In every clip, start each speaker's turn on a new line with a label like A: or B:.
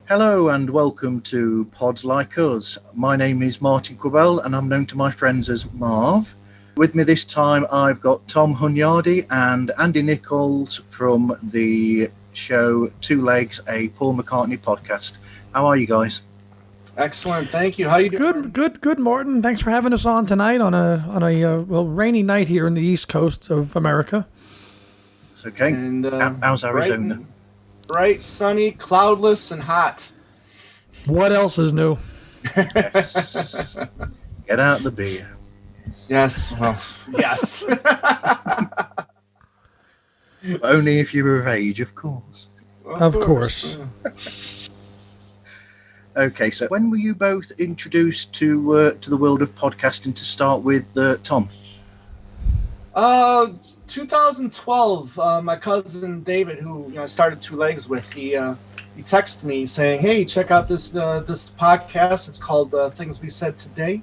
A: Hello and welcome to Pods Like Us. My name is Martin Quibell and I'm known to my friends as Marv. With me this time I've got Tom Hunyady and Andy Nicholes from the show Two Legs, a Paul McCartney Podcast. How are you guys?
B: Excellent, thank you. How you doing?
C: Good, Martin. Thanks for having us on tonight on a rainy night here in the East Coast of America.
A: It's okay. And, how's Arizona?
B: Bright, sunny, cloudless, and hot.
C: What else is new?
A: Yes. Get out the beer.
B: Yes. Well, yes.
A: Only if you're of age, of course.
C: Of course.
A: Okay, so when were you both introduced to the world of podcasting to start with, Tom?
B: 2012. My cousin David, who I started Two Legs with, he texted me saying, "Hey, check out this podcast. It's called Things We Said Today,"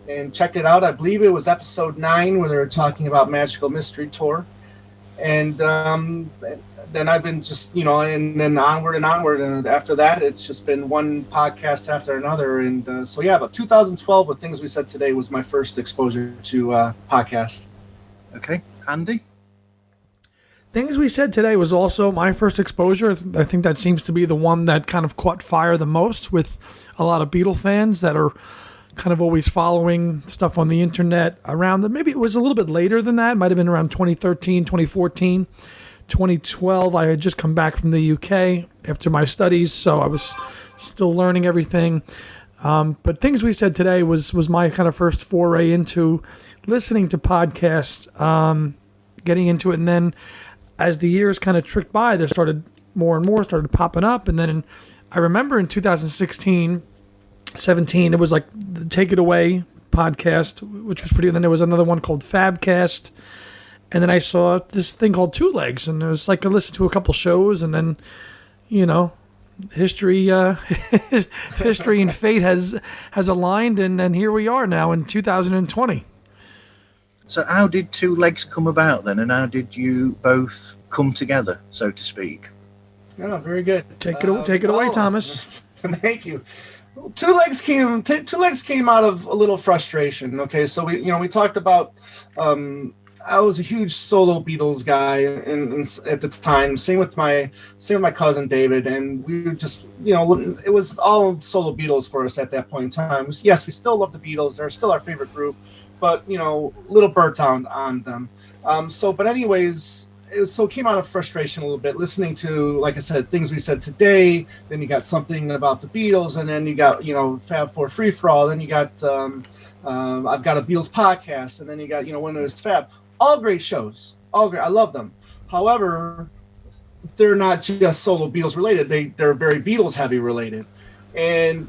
B: and checked it out. I believe it was episode 9 where they were talking about Magical Mystery Tour, and then I've been just and then onward, and after that it's just been one podcast after another, and but 2012 with Things We Said Today was my first exposure to podcast.
A: Okay, Andy?
C: Things We Said Today was also my first exposure. I think that seems to be the one that kind of caught fire the most with a lot of Beatle fans that are kind of always following stuff on the internet around. Maybe it was a little bit later than that. It might have been around 2013, 2014, 2012. I had just come back from the UK after my studies, so I was still learning everything. But Things We Said Today was my kind of first foray into listening to podcasts, getting into it, and then as the years kind of tricked by, there started more and more started popping up, and then I remember in 2016, 17, it was like the Take It Away podcast, which was pretty. And then there was another one called Fabcast, and then I saw this thing called Two Legs, and it was like I listened to a couple shows, and then history and fate has aligned, and here we are now in 2020.
A: So how did Two Legs come about then, and how did you both come together, so to speak?
B: Yeah, very good.
C: Take it away, Thomas.
B: Thank you. Two Legs came out of a little frustration. Okay, so we talked about. I was a huge solo Beatles guy at the time. Same with my cousin David, and we were just it was all solo Beatles for us at that point in time. Yes, we still love the Beatles; they're still our favorite group, but little burnt down on them. It came out of frustration a little bit, listening to, like I said, Things We Said Today. Then you got something about the Beatles, and then you got Fab Four Free for All. Then you got I've got a Beatles podcast, and then you got When It Was Fab. All great shows, all great. I love them. However, they're not just solo Beatles related. They're very Beatles heavy related. And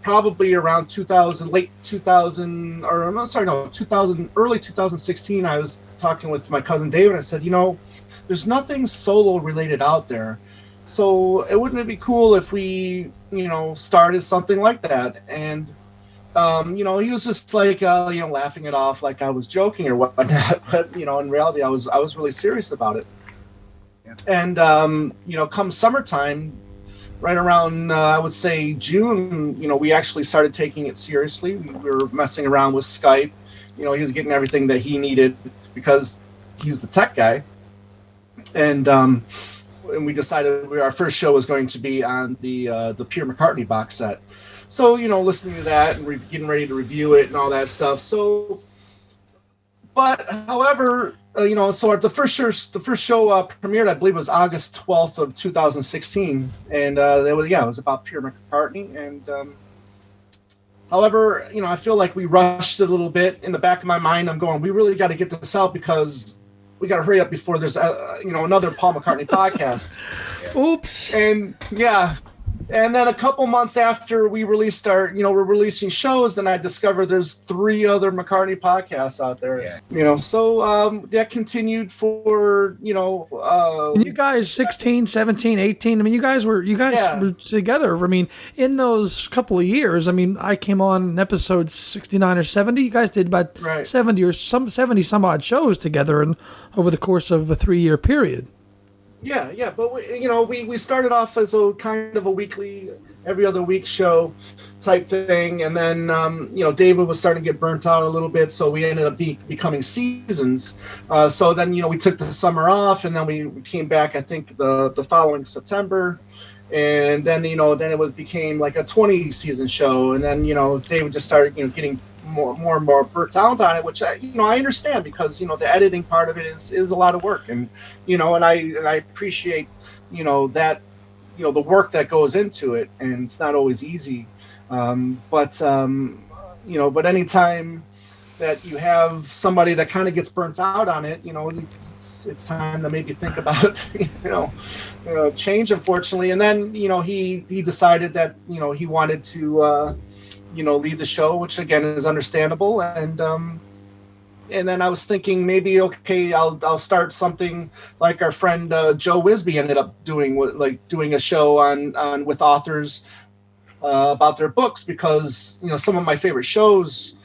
B: probably around 2000, early 2016, I was talking with my cousin David. I said, there's nothing solo related out there. So wouldn't it be cool if we, started something like that? And he was just like, laughing it off like I was joking or whatnot. But, in reality, I was really serious about it. Yeah. And, come summertime, right around, I would say June, we actually started taking it seriously. We were messing around with Skype. He was getting everything that he needed because he's the tech guy. And we decided our first show was going to be on the Paul McCartney box set. So, listening to that and getting ready to review it and all that stuff. So, but however, so the first show premiered, I believe it was August 12th of 2016. And it was about Paul McCartney. And however, I feel like we rushed it a little bit. In the back of my mind, I'm going, we really got to get this out because we got to hurry up before there's another Paul McCartney podcast.
C: Oops.
B: And yeah. And then a couple months after we released we're releasing shows, and I discovered there's 3 other McCartney podcasts out there. Yeah. So that continued for,
C: you guys 16, 17, 18. I mean, you guys were together. I mean, in those couple of years, I mean, I came on episode 69 or 70. You guys did about 70 some odd shows together and over the course of a 3-year period.
B: Yeah, but we started off as a kind of a weekly, every other week show type thing, and then David was starting to get burnt out a little bit, so we ended up becoming seasons. So then we took the summer off, and then we came back, I think the following September, and then became like a 20 season show, and then David just started getting more and more burnt out on it, which I understand, because the editing part of it is a lot of work, and and I appreciate that the work that goes into it, and it's not always easy, but anytime that you have somebody that kind of gets burnt out on it, it's time to maybe think about change, unfortunately. And then he decided that he wanted to leave the show, which again is understandable. And then I was thinking maybe, okay, I'll start something like our friend Joe Wisby ended up doing a show on with authors about their books, because some of my favorite shows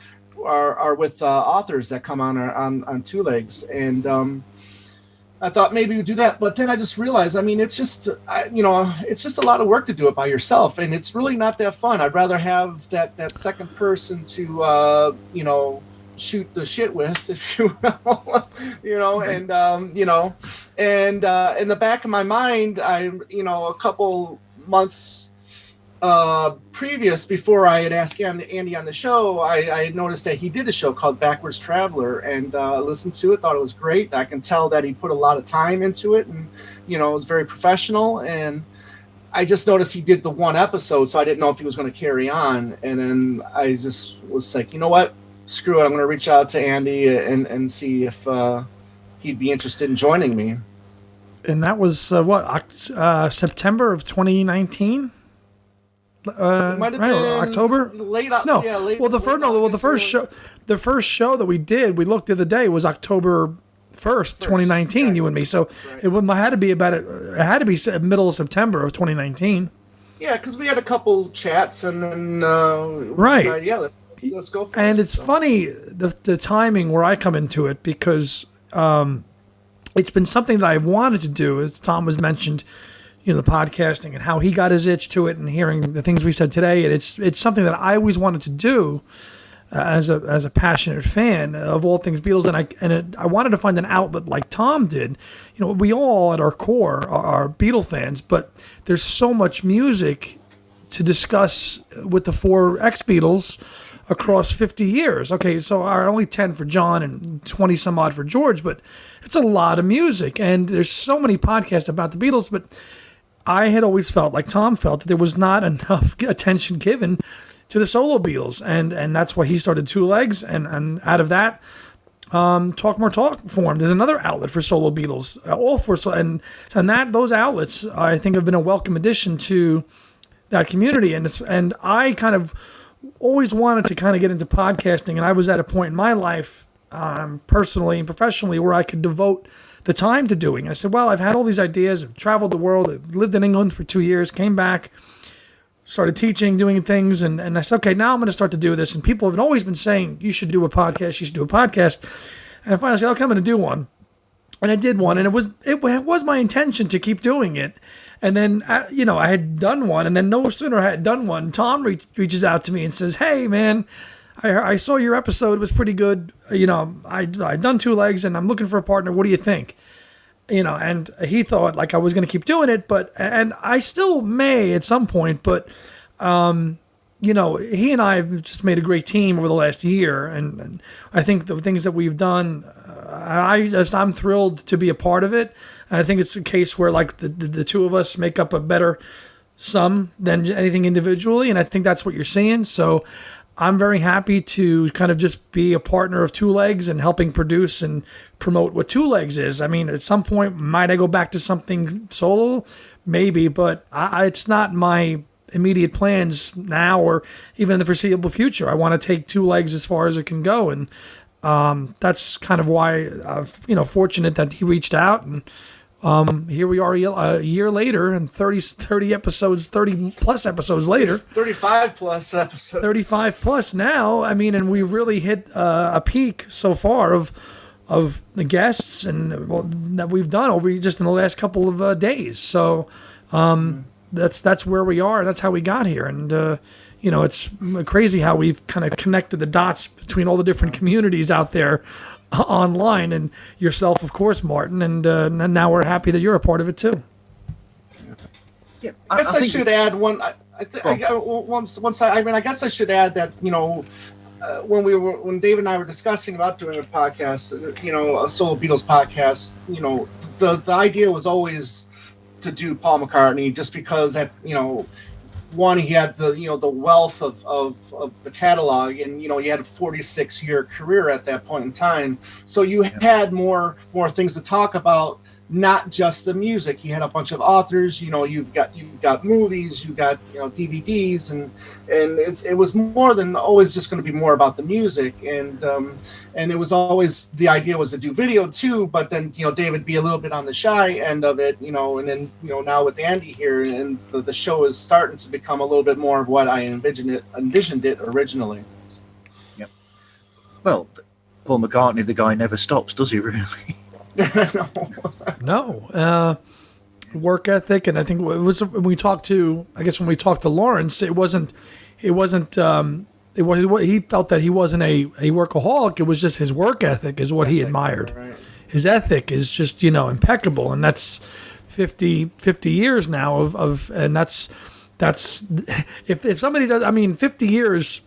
B: are with authors that come on Two Legs, and I thought maybe we'd do that, but then I just realized, it's just it's just a lot of work to do it by yourself, and it's really not that fun. I'd rather have that second person to shoot the shit with, if you will, and and in the back of my mind, a couple months previous, before I had asked Andy on the show, I had noticed that he did a show called Backwards Traveler, and listened to it, thought it was great. I can tell that he put a lot of time into it, and it was very professional, and I just noticed he did the one episode, so I didn't know if he was going to carry on. And then I just was like, you know what, screw it, I'm going to reach out to Andy and see if he'd be interested in joining me.
C: And that was September of 2019.
B: Might have been
C: October,
B: late.
C: No,
B: yeah, late,
C: well, the first show that we did, we looked the other day, was October 1st, 2019. Right. You and me, so right. It had to be it had to be middle of September of 2019.
B: Yeah, because we had a couple chats, and then
C: right.
B: Decided, yeah, let's go. For
C: and it's funny the timing where I come into it, because it's been something that I've wanted to do, as Tom was mentioned. The podcasting and how he got his itch to it, and hearing the things we said today, and it's something that I always wanted to do as a passionate fan of all things Beatles, and I wanted to find an outlet like Tom did. We all at our core are Beatle fans, but there's so much music to discuss with the four ex-Beatles across 50 years. Okay, so only 10 for John and 20 some odd for George, but it's a lot of music, and there's so many podcasts about the Beatles, but I had always felt, like Tom felt, that there was not enough attention given to the solo Beatles, and that's why he started Two Legs, and out of that, Talk More Talk formed. There's another outlet for solo Beatles, and those outlets I think have been a welcome addition to that community, and I kind of always wanted to kind of get into podcasting, and I was at a point in my life, personally and professionally, where I could devote the time to doing it. I said, well, I've had all these ideas, I've traveled the world, I've lived in England for 2 years, came back, started teaching, doing things, and I said, okay, now I'm going to start to do this. And people have always been saying, you should do a podcast, And I finally said, okay, I'm going to do one. And I did one, and it was my intention to keep doing it. And then, I had done one, and then no sooner I had done one, Tom reaches out to me and says, hey, man, I saw your episode, it was pretty good. I'd done Two Legs, and I'm looking for a partner. What do you think? And he thought like I was going to keep doing it, and I still may at some point, but, he and I have just made a great team over the last year. And I think the things that we've done, I'm thrilled to be a part of it. And I think it's a case where like the two of us make up a better sum than anything individually. And I think that's what you're seeing. So I'm very happy to kind of just be a partner of Two Legs and helping produce and promote what Two Legs is. I mean, at some point, might I go back to something solo? Maybe, but it's not my immediate plans now or even in the foreseeable future. I want to take Two Legs as far as it can go, and that's kind of why I'm fortunate that he reached out, and here we are a year later, and 30 episodes, 30 plus episodes later.
B: 35 plus episodes.
C: 35 plus now. I mean, and we've really hit a peak so far of of the guests and that we've done over just in the last couple of days. So that's where we are. That's how we got here. And it's crazy how we've kind of connected the dots between all the different communities out there online, and yourself, of course, Martin. And now we're happy that you're a part of it too.
B: Yeah, I guess I should add one. I guess I should add that when David and I were discussing about doing a podcast, a solo Beatles podcast, the idea was always to do Paul McCartney, just because one, he had the wealth of the catalog, and he had a 46-year career at that point in time, so you had more things to talk about. Not just the music. You had a bunch of authors. You've got movies. You got DVDs, and it was more than always just going to be more about the music. And it was always, the idea was to do video too. But then David be a little bit on the shy end of it. And then now with Andy here, and the show is starting to become a little bit more of what I envisioned it originally.
A: Yep. Well, Paul McCartney, the guy never stops, does he? Really?
C: No. Work ethic, and I think it was when we talked to Lawrence, he felt that he wasn't a workaholic. It was just his work ethic is what he admired. Right. His ethic is just impeccable, and that's 50 years now of and that's if somebody does, 50 years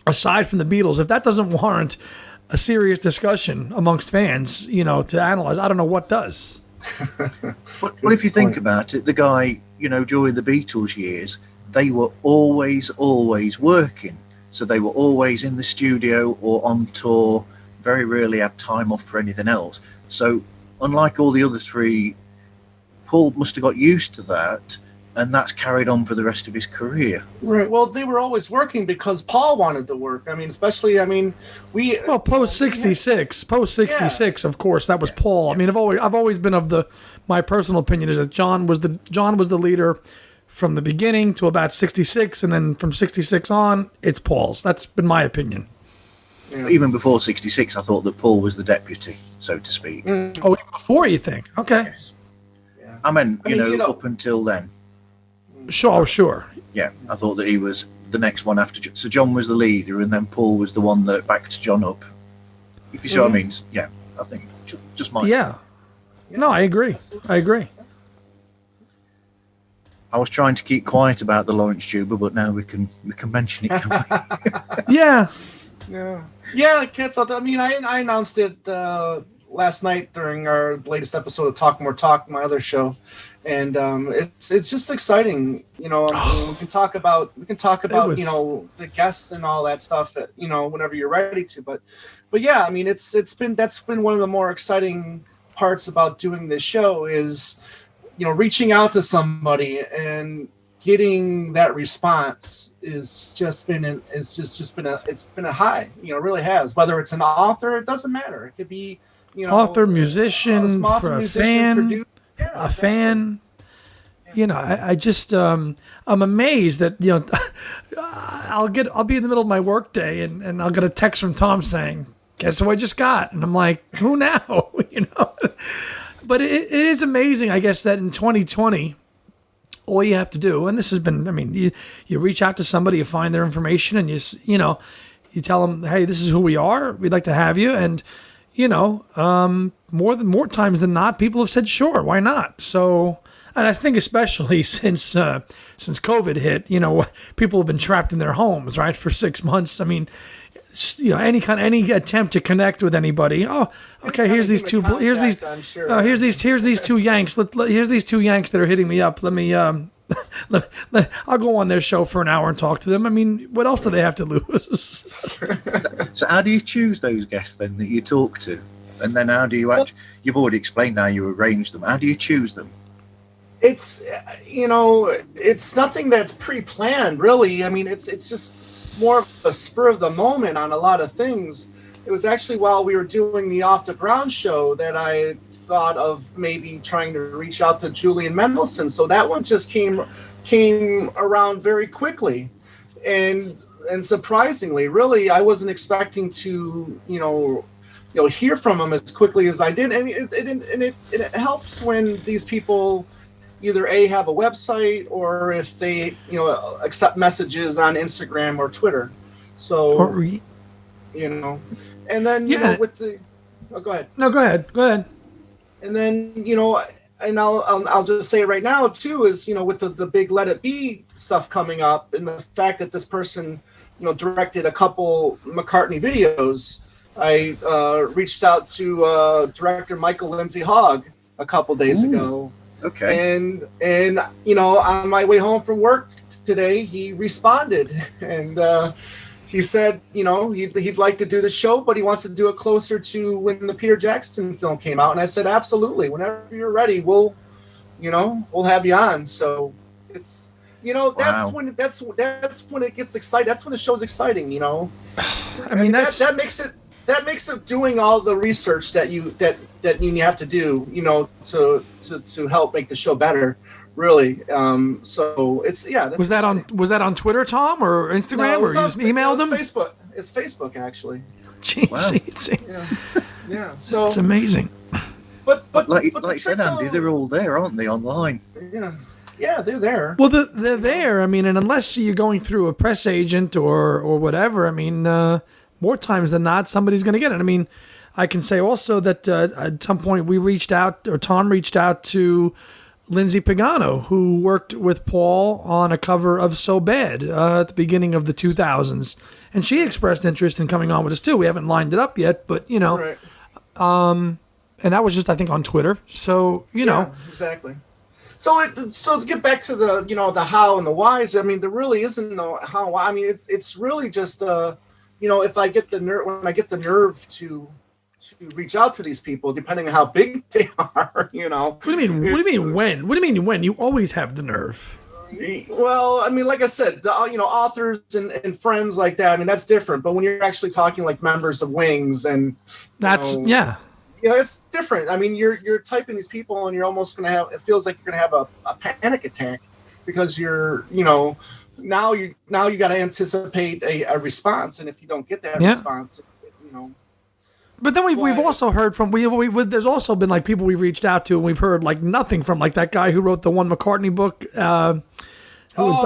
C: aside from the Beatles, if that doesn't warrant a serious discussion amongst fans, to analyze, I don't know what does.
A: Well, if you think about it, the guy, during the Beatles years, they were always working. So they were always in the studio or on tour, very rarely had time off for anything else. So unlike all the other three, Paul must have got used to that, and that's carried on for the rest of his career.
B: Right. Well, they were always working because Paul wanted to work.
C: Post 66, of course, that was Paul. I've always been my personal opinion is that John was the leader from the beginning to about 66, and then from 66 on, it's Paul's. That's been my opinion.
A: Yeah. Even before 66, I thought that Paul was the deputy, so to speak.
C: Mm. Oh, even before, you think? Okay.
A: Yes. Yeah. Up until then.
C: Sure.
A: Yeah, I thought that he was the next one after. So John was the leader, and then Paul was the one that backed John up. If you see what I mean? Yeah, I think just my.
C: Yeah. No, I agree. I
A: was trying to keep quiet about the Lawrence Tuber, but now we can mention it. Can
C: we? Yeah.
B: Yeah, kids. I announced it last night during our latest episode of Talk More Talk, my other show. And it's just exciting, we can talk about the guests and all that stuff, whenever you're ready to. But yeah, that's been one of the more exciting parts about doing this show is, reaching out to somebody and getting that response is just been a high, it really has. Whether it's an author, it doesn't matter. It could be
C: author, musician, for a fan. Producer. Yeah, a fan, I just I'm amazed that I'll be in the middle of my work day and I'll get a text from Tom saying, "Guess who I just got?" And I'm like, "Who now?" But it is amazing, I guess, that in 2020, all you have to do, and this has been, you reach out to somebody, you find their information, and you tell them, "Hey, this is who we are. We'd like to have you," and more times than not, people have said, sure, why not? So, and I think especially since COVID hit, people have been trapped in their homes, right, for 6 months. Any attempt to connect with anybody. Oh, okay. Here's these two Yanks. Here's these two Yanks that are hitting me up. Let me. I'll go on their show for an hour and talk to them. What else do they have to lose?
A: So how do you choose those guests then that you talk to? And then how do you you've already explained how you arrange them. How do you choose them?
B: It's, it's nothing that's pre-planned, really. It's just more of a spur of the moment on a lot of things. It was actually while we were doing the Off the Ground show that I thought of maybe trying to reach out to Julian Mendelsohn. So that one just came around very quickly, and surprisingly, really, I wasn't expecting to hear from them as quickly as I did. And it helps when these people either have a website or if they, accept messages on Instagram or Twitter. So, and then, with the, go ahead.
C: No, go ahead.
B: And then, and I'll just say it right now too, is, with the big Let It Be stuff coming up and the fact that this person, directed a couple McCartney videos, I reached out to director Michael Lindsay Hogg a couple days ago.
A: Okay.
B: And on my way home from work today, he responded and he said, he'd like to do the show, but he wants to do it closer to when the Peter Jackson film came out. And I said, absolutely, whenever you're ready, we'll have you on. So it's, that's when it gets exciting. That's when the show's exciting.
C: I mean,
B: that makes it doing all the research that you have to do, to help make the show better. Really. So it's
C: Was that on Twitter, Tom, or Instagram, or you just emailed them?
B: Facebook. It's Facebook, actually.
C: Jeez,
B: wow. Yeah. So
C: it's amazing.
B: But
A: like you said, Andy, they're all there, aren't they, online?
B: Yeah, they're there.
C: Well, they're there. I mean, and unless you're going through a press agent or whatever, I mean, more times than not, somebody's going to get it. I mean, I can say also that at some point Tom reached out to Lindsay Pagano, who worked with Paul on a cover of So Bad at the beginning of the 2000s. And she expressed interest in coming on with us, too. We haven't lined it up yet, but,
B: Right.
C: And that was just, I think, on Twitter. So,
B: Exactly. So to get back to the, the how and the whys, I mean, there really isn't no how. I mean, it's really just, if I get the nerve, when I get the nerve to reach out to these people, depending on how big they are, What
C: do you mean? What do you mean when? What do you mean when? You always have the nerve.
B: Well, I mean, like I said, authors and friends like that. I mean, that's different. But when you're actually talking like members of Wings and it's different. I mean, you're typing these people and you're almost going to have. It feels like you're going to have a panic attack because you're now you got to anticipate a response, and if you don't get that response,
C: But then we've also heard from there's also been like people we've reached out to and we've heard like nothing from, like that guy who wrote the one McCartney book. I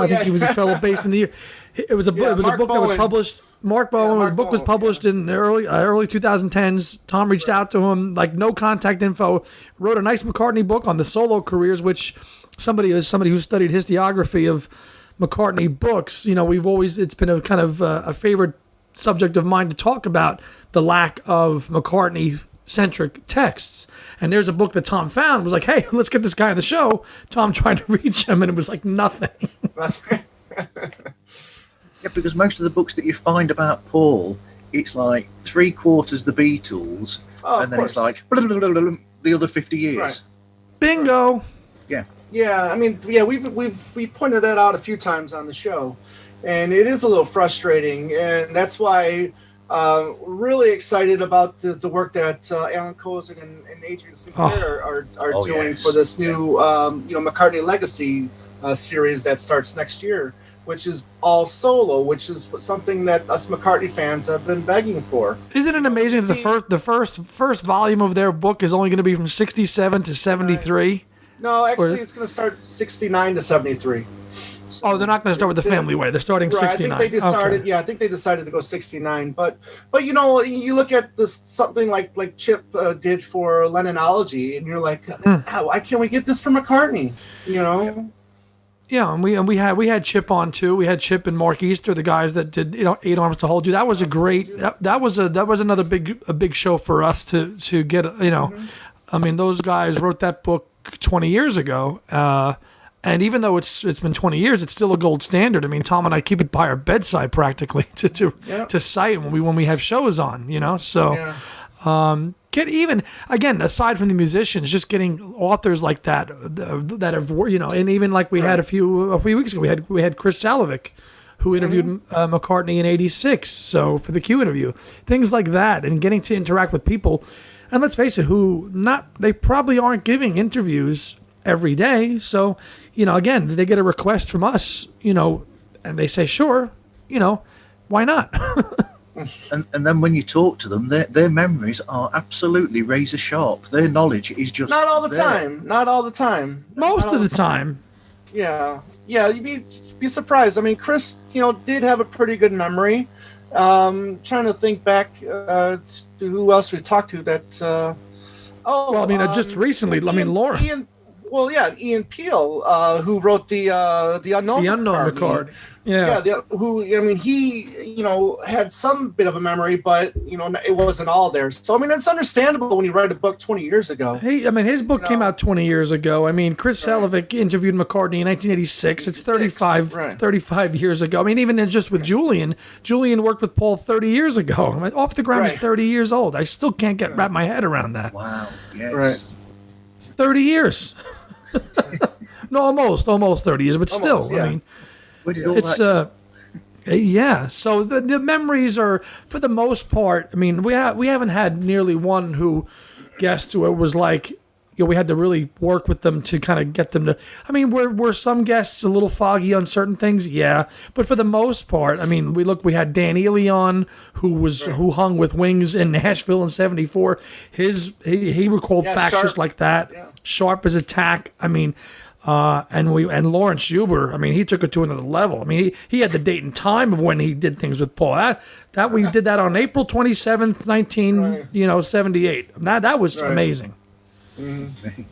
C: think he was a fellow based in the. It was a book that was published. Mark Bowen. The book was published in the early 2010s. Tom reached out to him, like no contact info. Wrote a nice McCartney book on the solo careers, which somebody who studied historiography of McCartney books. It's been a kind of a favorite subject of mine to talk about the lack of McCartney-centric texts. And there's a book that Tom found, was like, hey, let's get this guy on the show. Tom tried to reach him, and it was like nothing.
A: Yeah, because most of the books that you find about Paul, it's like 3/4 the Beatles, and then it's like the other 50 years.
B: Right.
C: Bingo.
A: Yeah.
B: Yeah, I mean, we pointed that out a few times on the show, and it is a little frustrating, and that's why really excited about the work that Alan Kozak and Adrian Sinclair are doing for this new McCartney Legacy series that starts next year, which is all solo, which is something that us McCartney fans have been begging for.
C: Isn't it amazing that the first volume of their book is only going to be from 67 to 73?
B: No, actually, it's going to start 69 to 73.
C: So they're not going to start with the Family Way. They're starting 69.
B: I think they decided. Okay. Yeah, I think they decided to go 69. But you look at this something like Chip did for Lennonology, and you're like, why can't we get this from McCartney?
C: Yeah, and we had Chip on too. We had Chip and Mark Easter, the guys that did 8 Arms to Hold You. That was a great. That was another big show for us to get.
B: Mm-hmm.
C: I mean, those guys wrote that book 20 years ago. And even though it's been 20 years, it's still a gold standard. I mean, Tom and I keep it by our bedside practically to cite when we have shows on. So get even again aside from the musicians, just getting authors like that have and even like we had a few weeks ago, we had Chris Salovic, who interviewed McCartney in '86. So for the Q interview, things like that, and getting to interact with people, and let's face it, they probably aren't giving interviews every day. So, again, they get a request from us, and they say, sure, why not?
A: And then when you talk to them, their memories are absolutely razor sharp. Their knowledge is just
B: not all the
A: there.
B: time. Not all the time.
C: Most of the time.
B: Yeah, you'd be surprised. I mean, Chris, did have a pretty good memory. Trying to think back to who else we talked to that.
C: Just recently. Laura.
B: Ian Peel, who wrote the Unknown.
C: The Unknown McCartney. Yeah.
B: He, had some bit of a memory, but, it wasn't all there. So, it's understandable when you write a book 20 years ago.
C: His book came out 20 years ago. Chris Salavic interviewed McCartney in 1986. It's 35 years ago. Even just with Julian worked with Paul 30 years ago. Off the Ground is 30 years old. I still can't wrap my head around that.
A: Wow. Yes.
B: Right.
C: 30 years. No, almost 30 years, but still,
B: yeah.
A: Where did all
C: it's
A: that
C: yeah. So the memories are, for the most part. We haven't had nearly one who guessed who it was like. We had to really work with them to kind of get them to. Were some guests a little foggy on certain things? Yeah, but for the most part, we had Dan Ely on, who hung with Wings in Nashville in '74. He recalled facts
B: sharp.
C: just like that, sharp as a tack. And Lawrence Huber, he took it to another level. He had the date and time of when he did things with Paul. That we did that on April 27th, 1978. That was amazing.
A: Mm-hmm.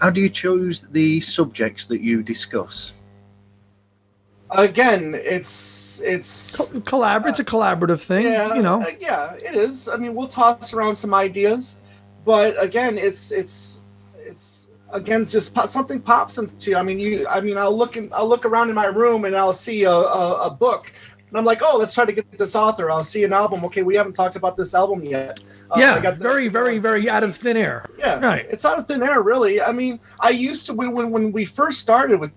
A: How do you choose the subjects that you discuss?
B: Again, it's
C: It's a collaborative thing.
B: Yeah, it is. We'll toss around some ideas, but again, it's again just something pops into you. I'll look around in my room and I'll see a book. And I'm like, oh, let's try to get this author. I'll see an album. Okay, we haven't talked about this album yet.
C: Very, very, very out of thin air.
B: Yeah,
C: right.
B: It's out of thin air, really. I used to when we first started when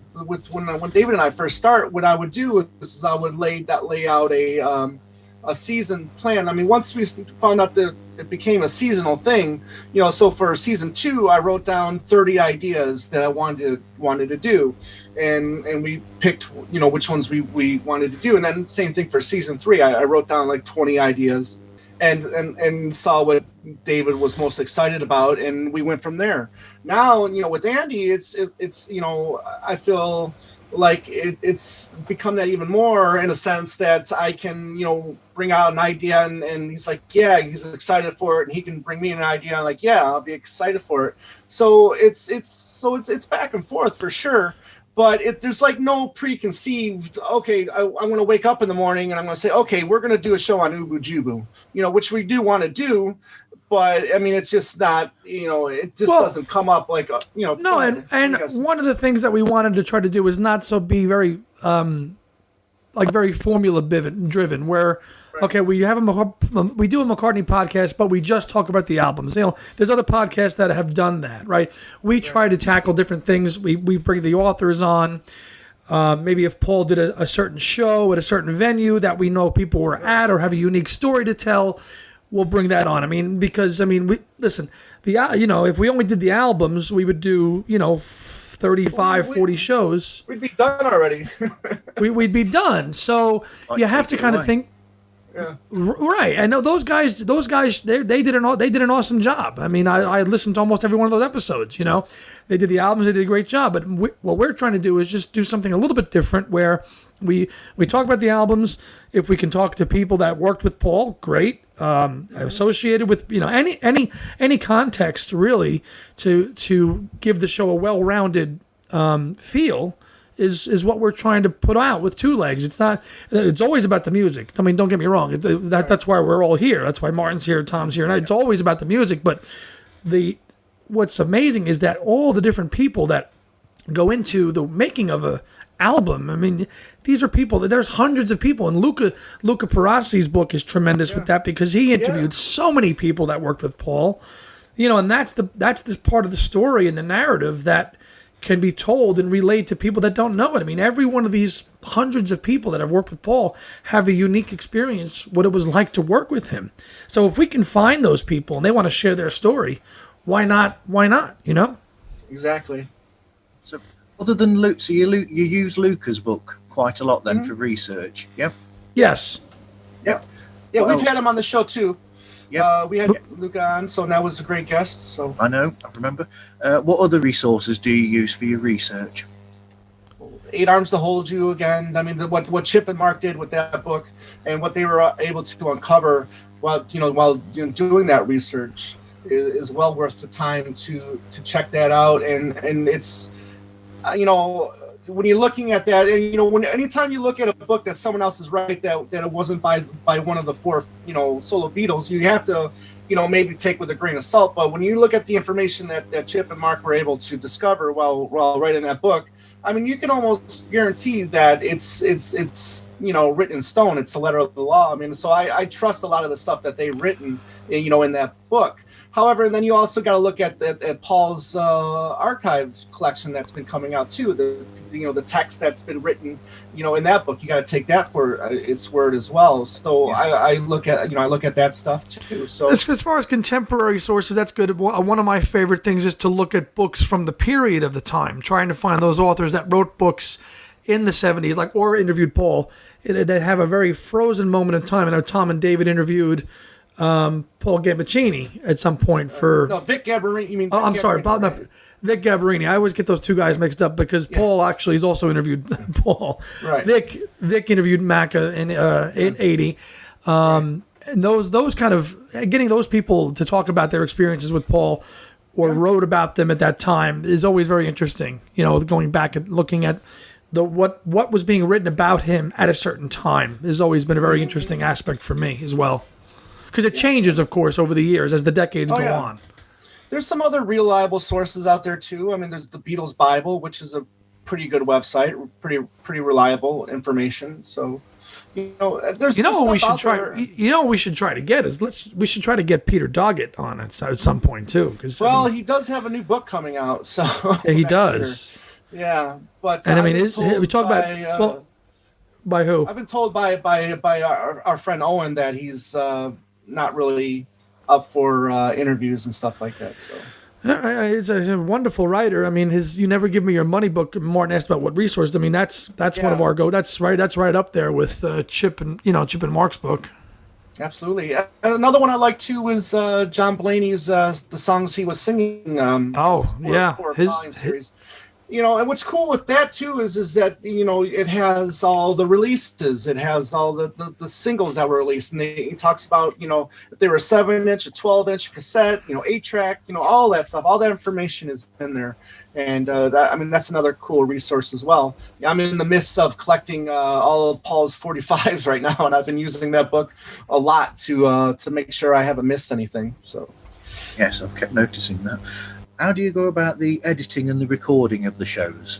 B: David and I first start. What I would do is I would lay out a season plan. Once we found out that it became a seasonal thing, so for season 2, I wrote down 30 ideas that I wanted to do, and we picked, which ones we wanted to do, and then same thing for season 3. I wrote down like 20 ideas, and saw what David was most excited about, and we went from there. Now, with Andy, it's I feel like it's become that even more, in a sense that I can, bring out an idea and he's like, yeah, he's excited for it, and he can bring me an idea. I'm like, yeah, I'll be excited for it. So it's back and forth for sure. But there's like no preconceived, okay, I'm going to wake up in the morning and I'm going to say, okay, we're going to do a show on Ubu Jubu, which we do want to do. But it's just not, it just doesn't come up like, No,
C: and one of the things that we wanted to try to do is not so be very, very formula driven, where, okay, we do a McCartney podcast, but we just talk about the albums. There's other podcasts that have done that, right? We try to tackle different things. We bring the authors on. Maybe if Paul did a certain show at a certain venue that we know people were at or have a unique story to tell, we'll bring that on. Because listen, if we only did the albums, we would do 35, 40 shows.
B: We'd be done already.
C: We'd be done. So you have to kind of think.
B: Yeah.
C: Right. I know those guys. They did an awesome job. I listened to almost every one of those episodes. They did the albums. They did a great job. But what we're trying to do is just do something a little bit different, where we talk about the albums. If we can talk to people that worked with Paul, great. Associated with any context really to give the show a well-rounded feel is what we're trying to put out with Two Legs. It's always about the music. Don't get me wrong. That's why we're all here. That's why Martin's here, Tom's here, and it's always about the music. But what's amazing is that all the different people that go into the making of a album. These are people. There's hundreds of people, and Luca Perassi's book is tremendous with that, because he interviewed so many people that worked with Paul. And that's this part of the story and the narrative that can be told and relayed to people that don't know it. Every one of these hundreds of people that have worked with Paul have a unique experience, what it was like to work with him. So if we can find those people and they want to share their story, why not?
B: Exactly.
A: So other than Luke, so you use Luca's book quite a lot then for research, yep?
C: Yes.
B: Yep. Yeah,
A: What
B: we've
A: else?
B: had him on the show too.
A: Yep.
B: We had Luke on, so that was a great guest. So
A: I know, I remember. What other resources do you use for your research?
B: Eight Arms to Hold You again. I mean, what Chip and Mark did with that book, and what they were able to uncover while doing that research is well worth the time to check that out. And it's when you're looking at that, and anytime you look at a book that someone else is right that it wasn't by one of the four solo Beatles, you have to maybe take with a grain of salt. But when you look at the information that Chip and Mark were able to discover while writing that book, I mean, you can almost guarantee that it's written in stone. It's the letter of the law. I mean, so I trust a lot of the stuff that they've written, in that book. However, then you also got to look at Paul's archives collection that's been coming out too. The text that's been written, in that book. You got to take that for its word as well. So yeah. I look at that stuff too. So
C: as far as contemporary sources, that's good. One of my favorite things is to look at books from the period of the time, trying to find those authors that wrote books in the 70s, or interviewed Paul, that have a very frozen moment in time. I know Tom and David interviewed Paul Gambaccini at some point for...
B: No, Vic Gabberini. You mean Vic
C: I'm
B: Gabberini,
C: sorry,
B: right?
C: Vic Gabberini. I always get those two guys mixed up because Paul actually has also interviewed Paul.
B: Right.
C: Vic interviewed Macca in 80. And those kind of... Getting those people to talk about their experiences with Paul or wrote about them at that time is always very interesting. Going back and looking at what was being written about him at a certain time has always been a very interesting aspect for me as well. Because it changes, of course, over the years as the decades go on.
B: There's some other reliable sources out there too. I mean, there's the Beatles Bible, which is a pretty good website, pretty reliable information. So, there's
C: what we should try. What we should try to get is we should try to get Peter Doggett on at some point too. Because
B: he does have a new book coming out, so
C: yeah, he does.
B: Year. Yeah, but
C: and we talk about by who?
B: I've been told by our friend Owen that he's not really up for interviews and stuff like that. So
C: he's a wonderful writer. I mean, his "You Never Give Me Your Money" book. Martin asked about what resource. I mean, that's one of our go. That's right up there with Chip and Mark's book.
B: Absolutely. Another one I like too was John Blaney's "The Songs He Was Singing." Volume series. And what's cool with that too is that it has all the releases, it has all the singles that were released, and he talks about if they were a 7-inch, a 12-inch cassette, 8-track, all that stuff, all that information is in there, and that's another cool resource as well. I'm in the midst of collecting all of Paul's 45s right now, and I've been using that book a lot to make sure I haven't missed anything. So
A: yes, I've kept noticing that. How do you go about the editing and the recording of the shows?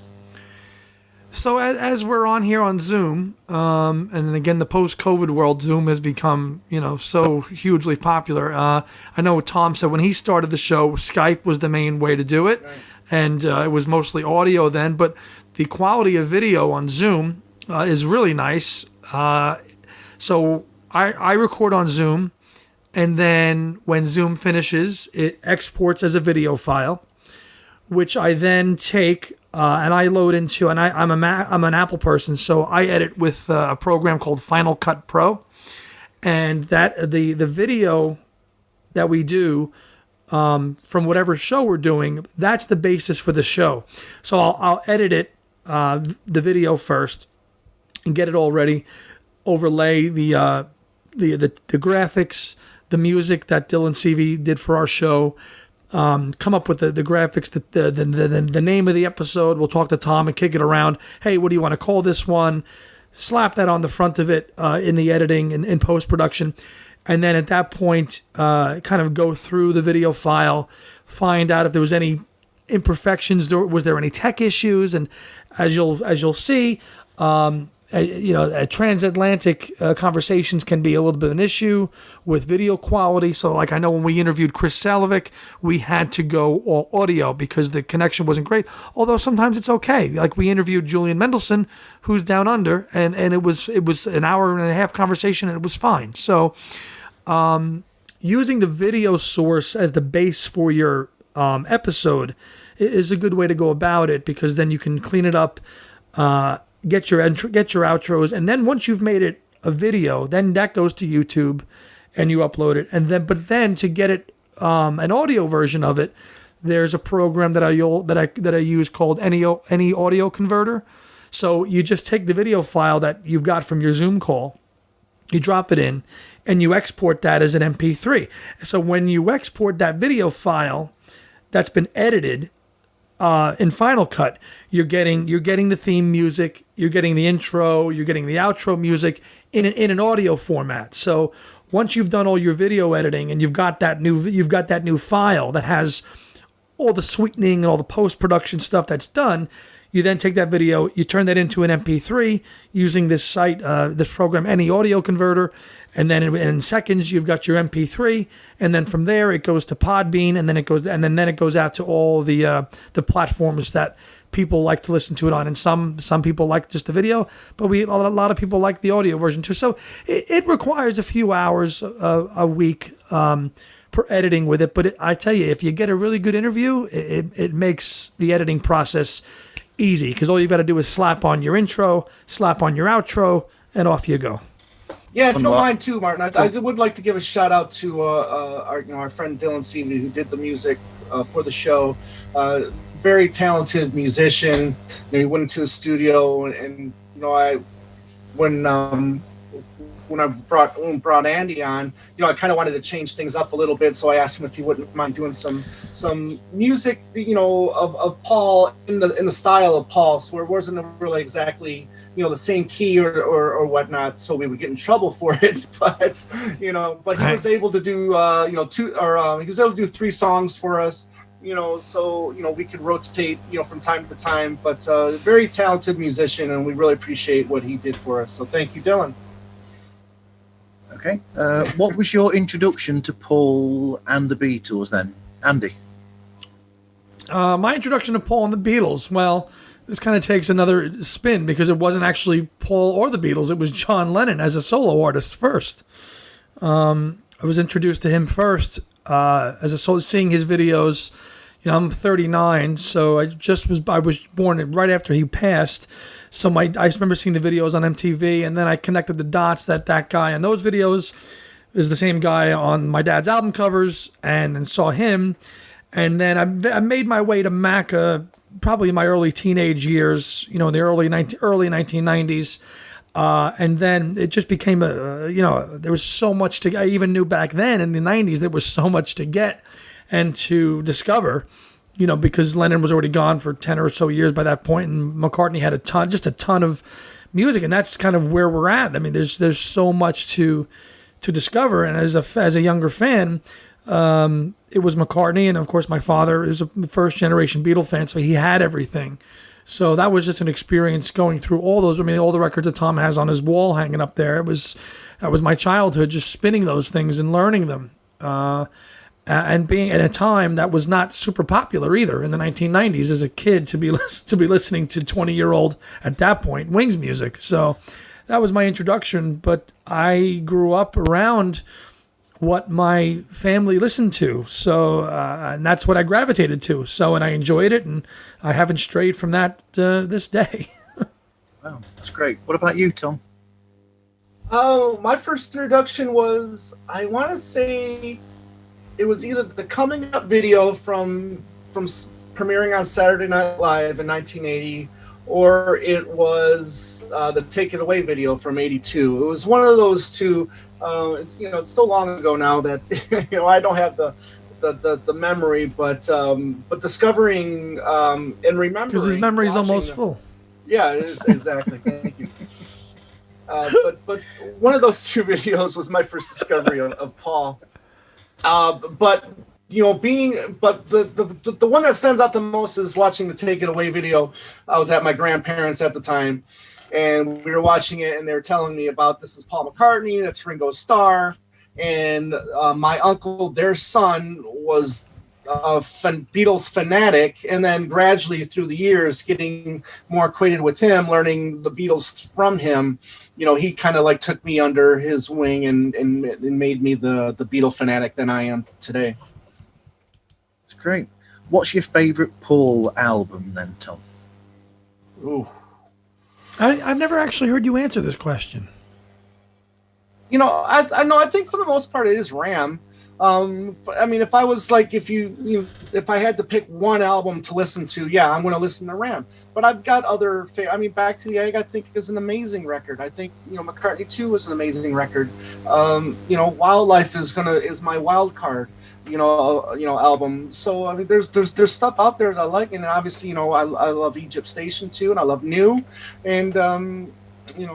C: So as we're on here on Zoom, and again, the post-COVID world, Zoom has become, so hugely popular. I know Tom said when he started the show, Skype was the main way to do it, right. And it was mostly audio then, but the quality of video on Zoom is really nice. So I record on Zoom. And then when Zoom finishes, it exports as a video file, which I then take and I load into. And I'm an Apple person, so I edit with a program called Final Cut Pro, and that the video that we do from whatever show we're doing, that's the basis for the show. So I'll edit it, the video first, and get it all ready. Overlay the graphics. The music that Dylan CV did for our show, come up with the graphics, the name of the episode. We'll talk to Tom and kick it around. Hey, what do you want to call this one? Slap that on the front of it in the editing and in post-production. And then at that point, kind of go through the video file, find out if there was any imperfections, was there any tech issues. And as you'll see, transatlantic conversations can be a little bit of an issue with video quality. So like I know when we interviewed Chris Salovic, we had to go all audio because the connection wasn't great. Although sometimes it's okay. Like we interviewed Julian Mendelson, who's down under, and it was an hour and a half conversation and it was fine. So using the video source as the base for your episode is a good way to go about it, because then you can clean it up, get your outros, and then once you've made it a video, then that goes to YouTube and you upload it. And then to get it, an audio version of it, there's a program that I use called any audio converter. So you just take the video file that you've got from your Zoom call, you drop it in, and you export that as an MP3. So when you export that video file that's been edited in Final Cut, you're getting the theme music, you're getting the intro, you're getting the outro music in an audio format. So once you've done all your video editing and you've got that new file that has all the sweetening and all the post-production stuff that's done, you then take that video, you turn that into an MP3 using this site, this program, Any Audio Converter, and then in seconds you've got your MP3, and then from there it goes to Podbean, and then it goes out to all the platforms that people like to listen to it on. And some people like just the video, but a lot of people like the audio version too. So it requires a few hours a week per editing with it. But I tell you, if you get a really good interview, it makes the editing process easy, because all you've got to do is slap on your intro, slap on your outro, and off you go.
B: Yeah, if you don't mind too, Martin, I would like to give a shout out to our friend Dylan Seavey, who did the music for the show. Very talented musician. He went into a studio, and when I brought Andy on, I kind of wanted to change things up a little bit, so I asked him if he wouldn't mind doing some music, of Paul in the style of Paul, so it wasn't really exactly the same key or whatnot, so we would get in trouble for it. But he was able to do he was able to do 3 songs for us. So we could rotate from time to time. But very talented musician, and we really appreciate what he did for us. So thank you, Dylan.
A: Okay. What was your introduction to Paul and the Beatles then, Andy?
C: My introduction to Paul and the Beatles, well, this kind of takes another spin, because it wasn't actually Paul or the Beatles. It was John Lennon as a solo artist first. I was introduced to him first as a solo, seeing his videos. I'm 39, so I was born right after he passed. So I remember seeing the videos on MTV, and then I connected the dots that guy on those videos is the same guy on my dad's album covers, and then saw him. And then I made my way to Macca probably in my early teenage years, in the early 1990s. And then it just became there was so much I even knew back then in the 90s, there was so much to get and to discover, because Lennon was already gone for 10 or so years by that point, and McCartney had a ton of music, and that's kind of where we're at. I mean, there's so much to discover, and as a younger fan, it was McCartney, and of course my father is a first generation Beatle fan, so he had everything. So that was just an experience going through all those. I mean, all the records that Tom has on his wall hanging up there. That was my childhood, just spinning those things and learning them. And being at a time that was not super popular either in the 1990s as a kid to be listening to 20-year-old at that point Wings music. So that was my introduction. But I grew up around what my family listened to, so and that's what I gravitated to. So, and I enjoyed it, and I haven't strayed from that this day.
A: Wow, that's great. What about you, Tom?
B: My first introduction was, I want to say, it was either the Coming Up video from premiering on Saturday Night Live in 1980, or it was the Take It Away video from '82. It was one of those two. It's so long ago now that I don't have the memory, but discovering and remembering,
C: because his memory's almost full.
B: Yeah, it is, exactly. Thank you. But one of those 2 videos was my first discovery of Paul. But the one that stands out the most is watching the Take It Away video. I was at my grandparents' at the time, and we were watching it, and they were telling me about, this is Paul McCartney, that's Ringo's star, and my uncle, their son, was a Beatles fanatic, and then gradually through the years getting more acquainted with him, learning the Beatles from him, he kind of took me under his wing and made me the Beatle fanatic that I am today.
A: It's great. What's your favorite Paul album then, Tom?
B: Ooh,
C: I've never actually heard you answer this question.
B: I think for the most part it is Ram. I mean, if I was like, if I had to pick one album to listen to, yeah, I'm going to listen to Ram. But I've got other. I mean, Back to the Egg, I think, is an amazing record. I think McCartney 2 is an amazing record. Wildlife is my wild card. Album. So I mean, there's stuff out there that I like, and obviously, I love Egypt Station too, and I love New, and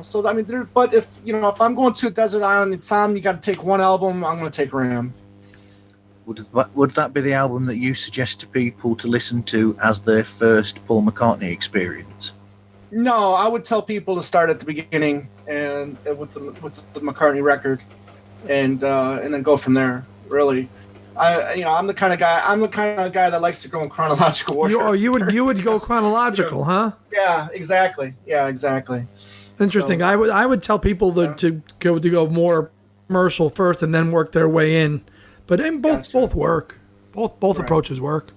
B: so I mean, but if I'm going to a desert island, Tom, you got to take one album. I'm going to take Ram.
A: Would that be the album that you suggest to people to listen to as their first Paul McCartney experience?
B: No, I would tell people to start at the beginning and with the McCartney record, and then go from there. Really. I'm the kind of guy that likes to go in chronological order.
C: You would go chronological, huh?
B: Yeah, exactly.
C: Interesting. So, I would tell people to go more commercial first and then work their way in, but both work. Both right. Approaches work.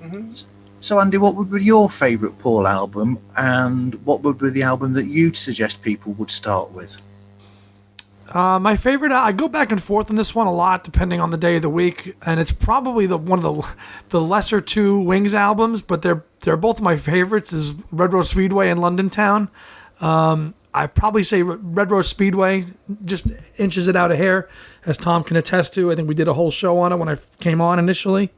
B: Mm-hmm.
A: So Andy, what would be your favourite Paul album, and what would be the album that you'd suggest people would start with?
C: My favorite, I go back and forth on this one a lot depending on the day of the week, and it's probably one of the lesser two Wings albums, but they're both my favorites. Is Red Rose Speedway and London Town. I probably say Red Rose Speedway just inches it out a hair, as Tom can attest to. I think we did a whole show on it when I came on initially.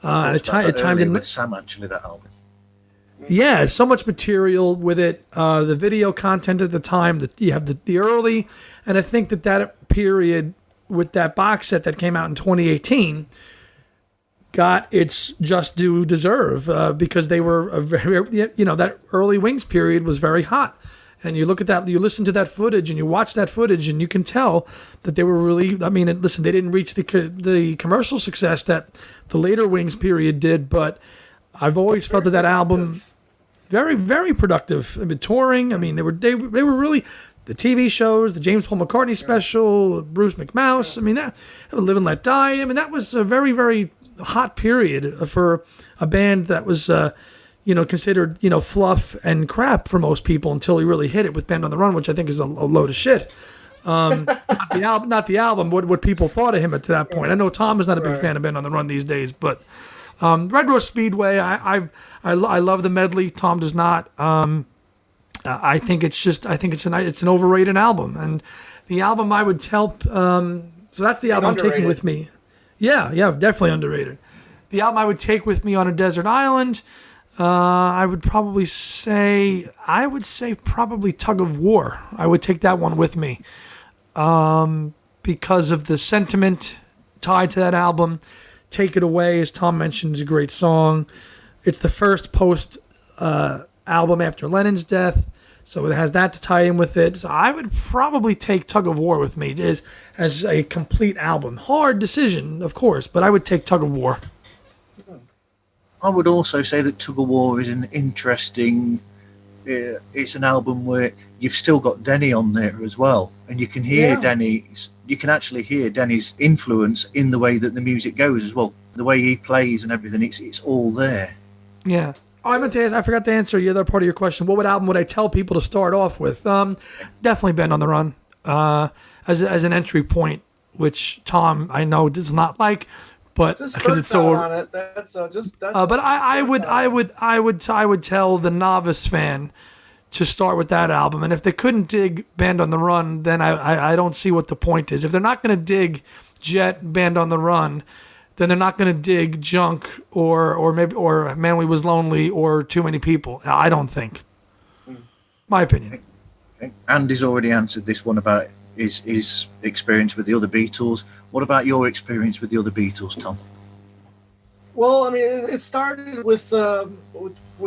C: It timed in
A: with Sam, actually, that album.
C: Yeah, so much material with it. The video content at the time, you have the early, and I think that period with that box set that came out in 2018 got its just due deserve because they were that early Wings period was very hot. And you look at that, you listen to that footage, and you watch that footage, and you can tell that they were really. I mean, listen, they didn't reach the commercial success that the later Wings period did, but I've always felt that album very, very productive. I mean, touring. I mean, they were really the TV shows, the James Paul McCartney special, Bruce McMouse. I mean, that Live and Let Die. I mean, that was a very, very hot period for a band that was considered fluff and crap for most people until he really hit it with Band on the Run, which I think is a load of shit. Not the album. What people thought of him at that point. I know Tom is not a big fan of Band on the Run these days, but. Red Rose Speedway, I love the medley. Tom does not. I think it's an overrated album, and the album I would tell. So that's the album I'm taking with me. Yeah, definitely underrated. The album I would take with me on a desert island. I would say probably Tug of War. I would take that one with me, because of the sentiment tied to that album. Take It Away, as Tom mentioned, is a great song. It's the first post album after Lennon's death, so it has that to tie in with it. So I would probably take Tug of War with me as a complete album. Hard decision, of course, but I would take Tug of War.
A: I would also say that Tug of War is an interesting. It's an album where you've still got Denny on there as well, and you can hear Denny's. You can actually hear Denny's influence in the way that the music goes as well. The way he plays and everything, it's all there.
C: Yeah. Oh, I forgot to answer the other part of your question. What album would I tell people to start off with? Definitely Band on the Run as an entry point, which Tom I know does not like, but because it's so. On it. But I would tell the novice fan to start with that album, and if they couldn't dig Band on the Run, then I don't see what the point is. If they're not going to dig Jet, Band on the Run, then they're not going to dig Junk or Man We Was Lonely or Too Many People. I don't think. My opinion.
A: Andy's already answered this one about his experience with the other Beatles. What about your experience with the other Beatles, Tom?
B: Well, I mean, it started with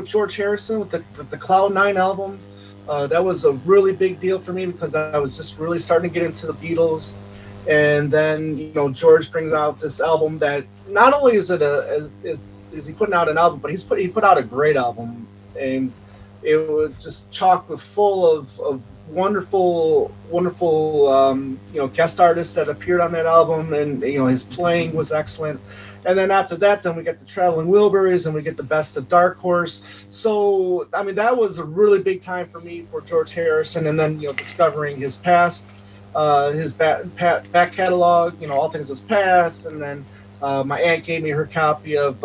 B: George Harrison with the Cloud 9 album. That was a really big deal for me because I was just really starting to get into the Beatles. And then, George brings out this album that not only is he putting out an album, but he put out a great album. And it was just chock full of wonderful guest artists that appeared on that album. And, his playing was excellent. And then after that, then we get the Traveling Wilburys and we get the Best of Dark Horse. So, I mean, that was a really big time for me for George Harrison. And then, discovering his past. his back catalog, All Things Must Pass, and then my aunt gave me her copy of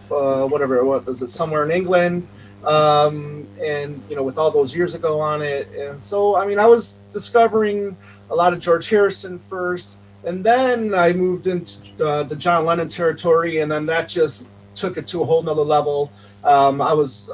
B: whatever it was it Somewhere in England, and with all those years ago on it. And so, I mean, I was discovering a lot of George Harrison first, and then I moved into the John Lennon territory, and then that just took it to a whole nother level. I was,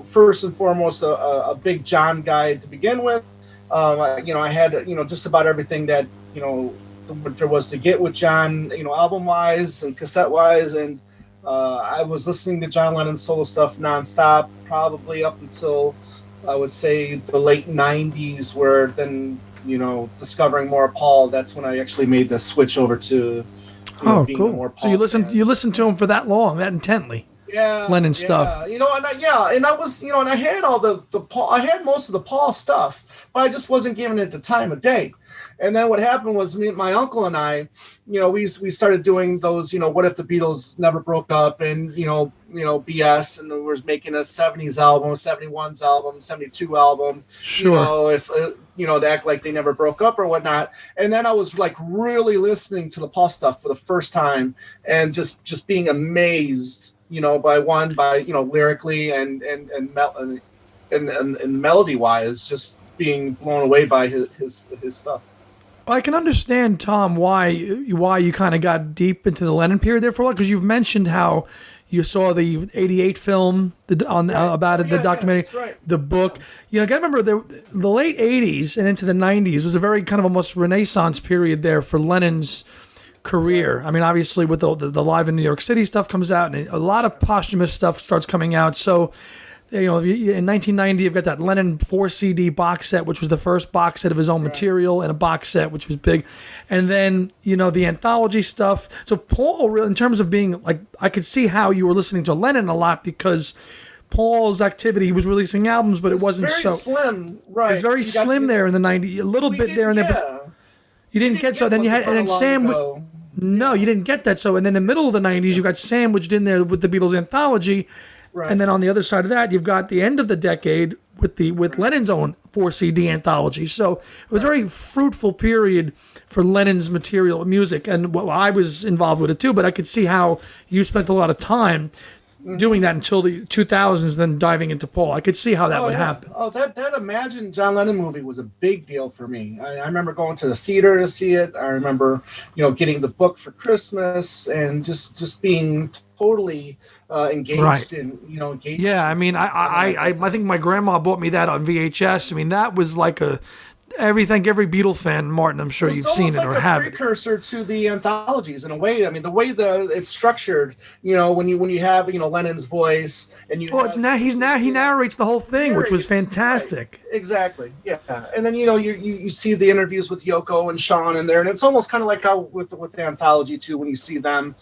B: first and foremost, a big John guy to begin with. I had, just about everything that, there was to get with John, album-wise and cassette-wise, and I was listening to John Lennon's solo stuff nonstop, probably up until, I would say, the late 90s, where then, discovering more of Paul, that's when I actually made the switch over to being
C: cool.
B: More Paul
C: so you listened to him for that long, that intently.
B: Yeah,
C: Lennon stuff.
B: And I was, and I had all the Paul, I had most of the Paul stuff, but I just wasn't giving it the time of day. And then what happened was my uncle and I, we started doing those, what if the Beatles never broke up, and BS, and we were making a 70s album, 71's album, 72 album,
C: sure,
B: if to act like they never broke up or whatnot. And then I was like really listening to the Paul stuff for the first time, and just being amazed, by lyrically and melody wise, just being blown away by his stuff.
C: I can understand, Tom, why you kind of got deep into the Lennon period there for a while, because you've mentioned how you saw the '88 film about it, the documentary,
B: that's right.
C: The book. I got to remember the late '80s and into the '90s was a very kind of almost Renaissance period there for Lennon's career. I mean, obviously with the Live in New York City stuff comes out, and a lot of posthumous stuff starts coming out. So, in 1990, you've got that Lennon 4-CD box set, which was the first box set of his own material, and a box set, which was big. And then, the anthology stuff. So Paul, really, in terms of being, like, I could see how you were listening to Lennon a lot, because Paul's activity, he was releasing albums, but it wasn't
B: very
C: so
B: slim, right?
C: It was very slim there in the 90s, a little bit there and there. But you didn't get so. Then you had, and then Sam. No, you didn't get that. So, and then in the middle of the 90s, you got sandwiched in there with the Beatles anthology. Right. And then on the other side of that, you've got the end of the decade with Lennon's own 4-CD anthology. So it was a very fruitful period for Lennon's material, music, and I was involved with it too. But I could see how you spent a lot of time doing that until the 2000s, then diving into Paul. I could see how that would happen.
B: Oh, that Imagine John Lennon movie was a big deal for me. I remember going to the theater to see it. I remember, getting the book for Christmas, and just being totally engaged in, engaged.
C: Yeah, I mean, I think my grandma bought me that on VHS. I mean, that was like every Beatle fan, Martin, I'm sure you've seen it or have it.
B: It's precursor to the anthologies in a way. I mean, the way it's structured, when you have Lennon's voice, and he
C: narrates the whole thing, which was fantastic.
B: Right. Exactly, yeah. And then you see the interviews with Yoko and Sean in there, and it's almost kind of like how with the anthology too, when you see them,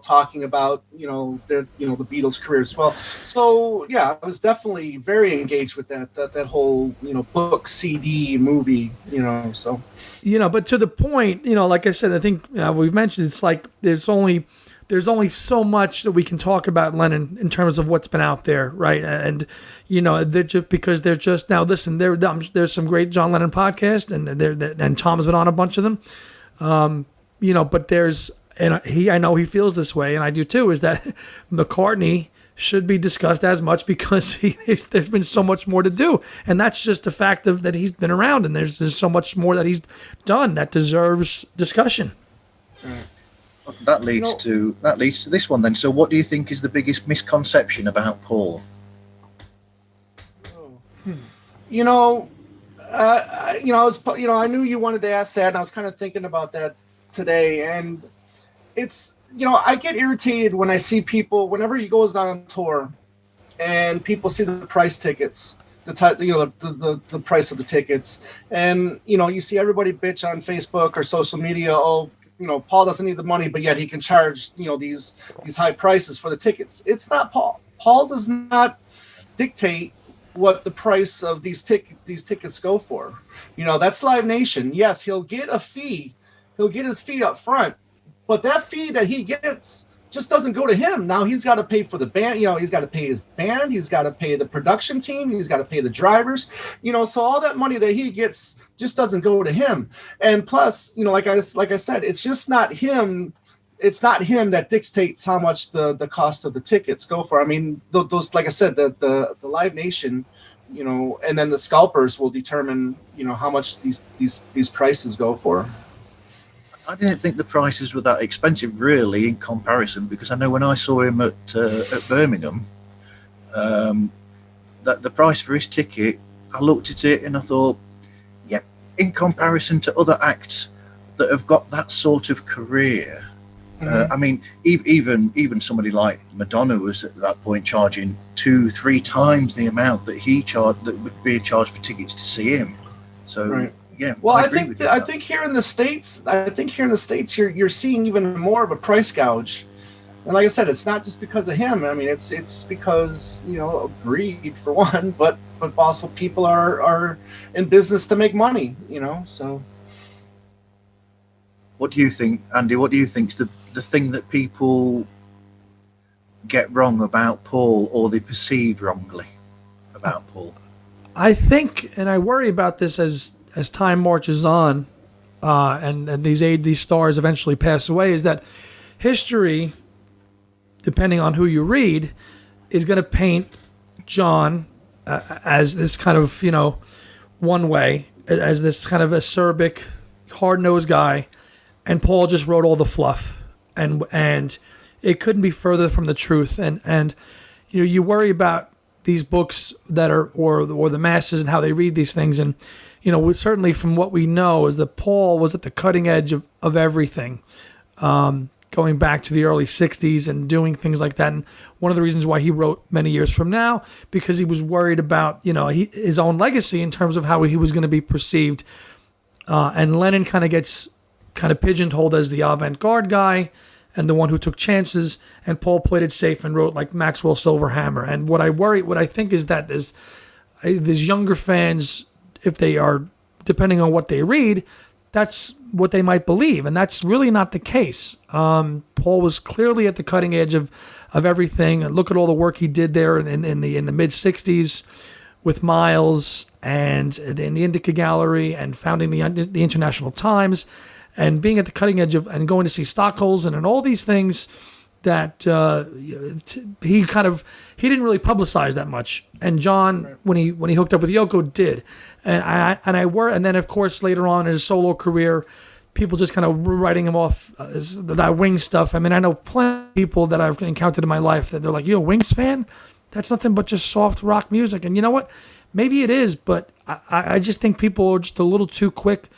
B: talking about their the Beatles' career as well. So yeah, I was definitely very engaged with that whole book, CD, movie, so
C: but to the point, like I said, I think we've mentioned, it's like there's only so much that we can talk about Lennon in terms of what's been out there, right? And they're just, because they're just, now listen, there's some great John Lennon podcasts, and Tom's been on a bunch of them, but there's, and I know he feels this way, and I do too, is that McCartney should be discussed as much, because there's been so much more to do, and that's just the fact of that he's been around, and there's so much more that he's done that deserves discussion.
A: That leads to this one then. So, what do you think is the biggest misconception about Paul?
B: I knew you wanted to ask that, and I was kind of thinking about that today, and it's. I get irritated when I see people, whenever he goes down on tour, and people see the price tickets, the price of the tickets, and you see everybody bitch on Facebook or social media. Oh, Paul doesn't need the money, but yet he can charge these high prices for the tickets. It's not Paul. Paul does not dictate what the price of these tickets go for. That's Live Nation. Yes, he'll get a fee. He'll get his fee up front. But that fee that he gets just doesn't go to him. Now he's got to pay for the band, he's got to pay his band, he's got to pay the production team, he's got to pay the drivers, so all that money that he gets just doesn't go to him. And plus, like I said, it's just not him. It's not him that dictates how much the cost of the tickets go for. I mean, those, like I said, the Live Nation, and then the scalpers will determine, how much these prices go for.
A: I didn't think the prices were that expensive, really, in comparison, because I know when I saw him at Birmingham, that the price for his ticket, I looked at it and I thought, yeah, in comparison to other acts that have got that sort of career, I mean, even somebody like Madonna was at that point charging 2-3 times the amount that he charged, that would be charged for tickets to see him. So. Right. Yeah,
B: well, I think here in the States, you're seeing even more of a price gouge, and like I said, it's not just because of him. I mean, it's because of greed for one, but also people are in business to make money. So.
A: What do you think, Andy? What do you think is the thing that people get wrong about Paul, or they perceive wrongly about Paul?
C: I think, and I worry about this as time marches on, and these stars eventually pass away, is that history, depending on who you read, is going to paint John as this kind of, one way, as this kind of acerbic, hard-nosed guy, and Paul just wrote all the fluff, and it couldn't be further from the truth. And you worry about these books that are, or the masses and how they read these things, and certainly from what we know is that Paul was at the cutting edge of everything, going back to the early 60s and doing things like that. And one of the reasons why he wrote Many Years From Now, because he was worried about, his own legacy in terms of how he was going to be perceived. And Lennon kind of gets pigeonholed as the avant-garde guy and the one who took chances, and Paul played it safe and wrote like Maxwell Silverhammer. And what I think is that these younger fans, if they are, depending on what they read, that's what they might believe. And that's really not the case. Paul was clearly at the cutting edge of everything. And look at all the work he did there in the mid-'60s with Miles and in the Indica Gallery and founding the International Times and being at the cutting edge of, and going to see Stockholm and all these things that he didn't really publicize that much. And John, when he hooked up with Yoko, did. And then of course later on in his solo career, people just kind of writing him off as that Wings stuff. I mean, I know plenty of people that I've encountered in my life that they're like, "You're a Wings fan? That's nothing but just soft rock music." And you know what? Maybe it is, but I just think people are just a little too quick.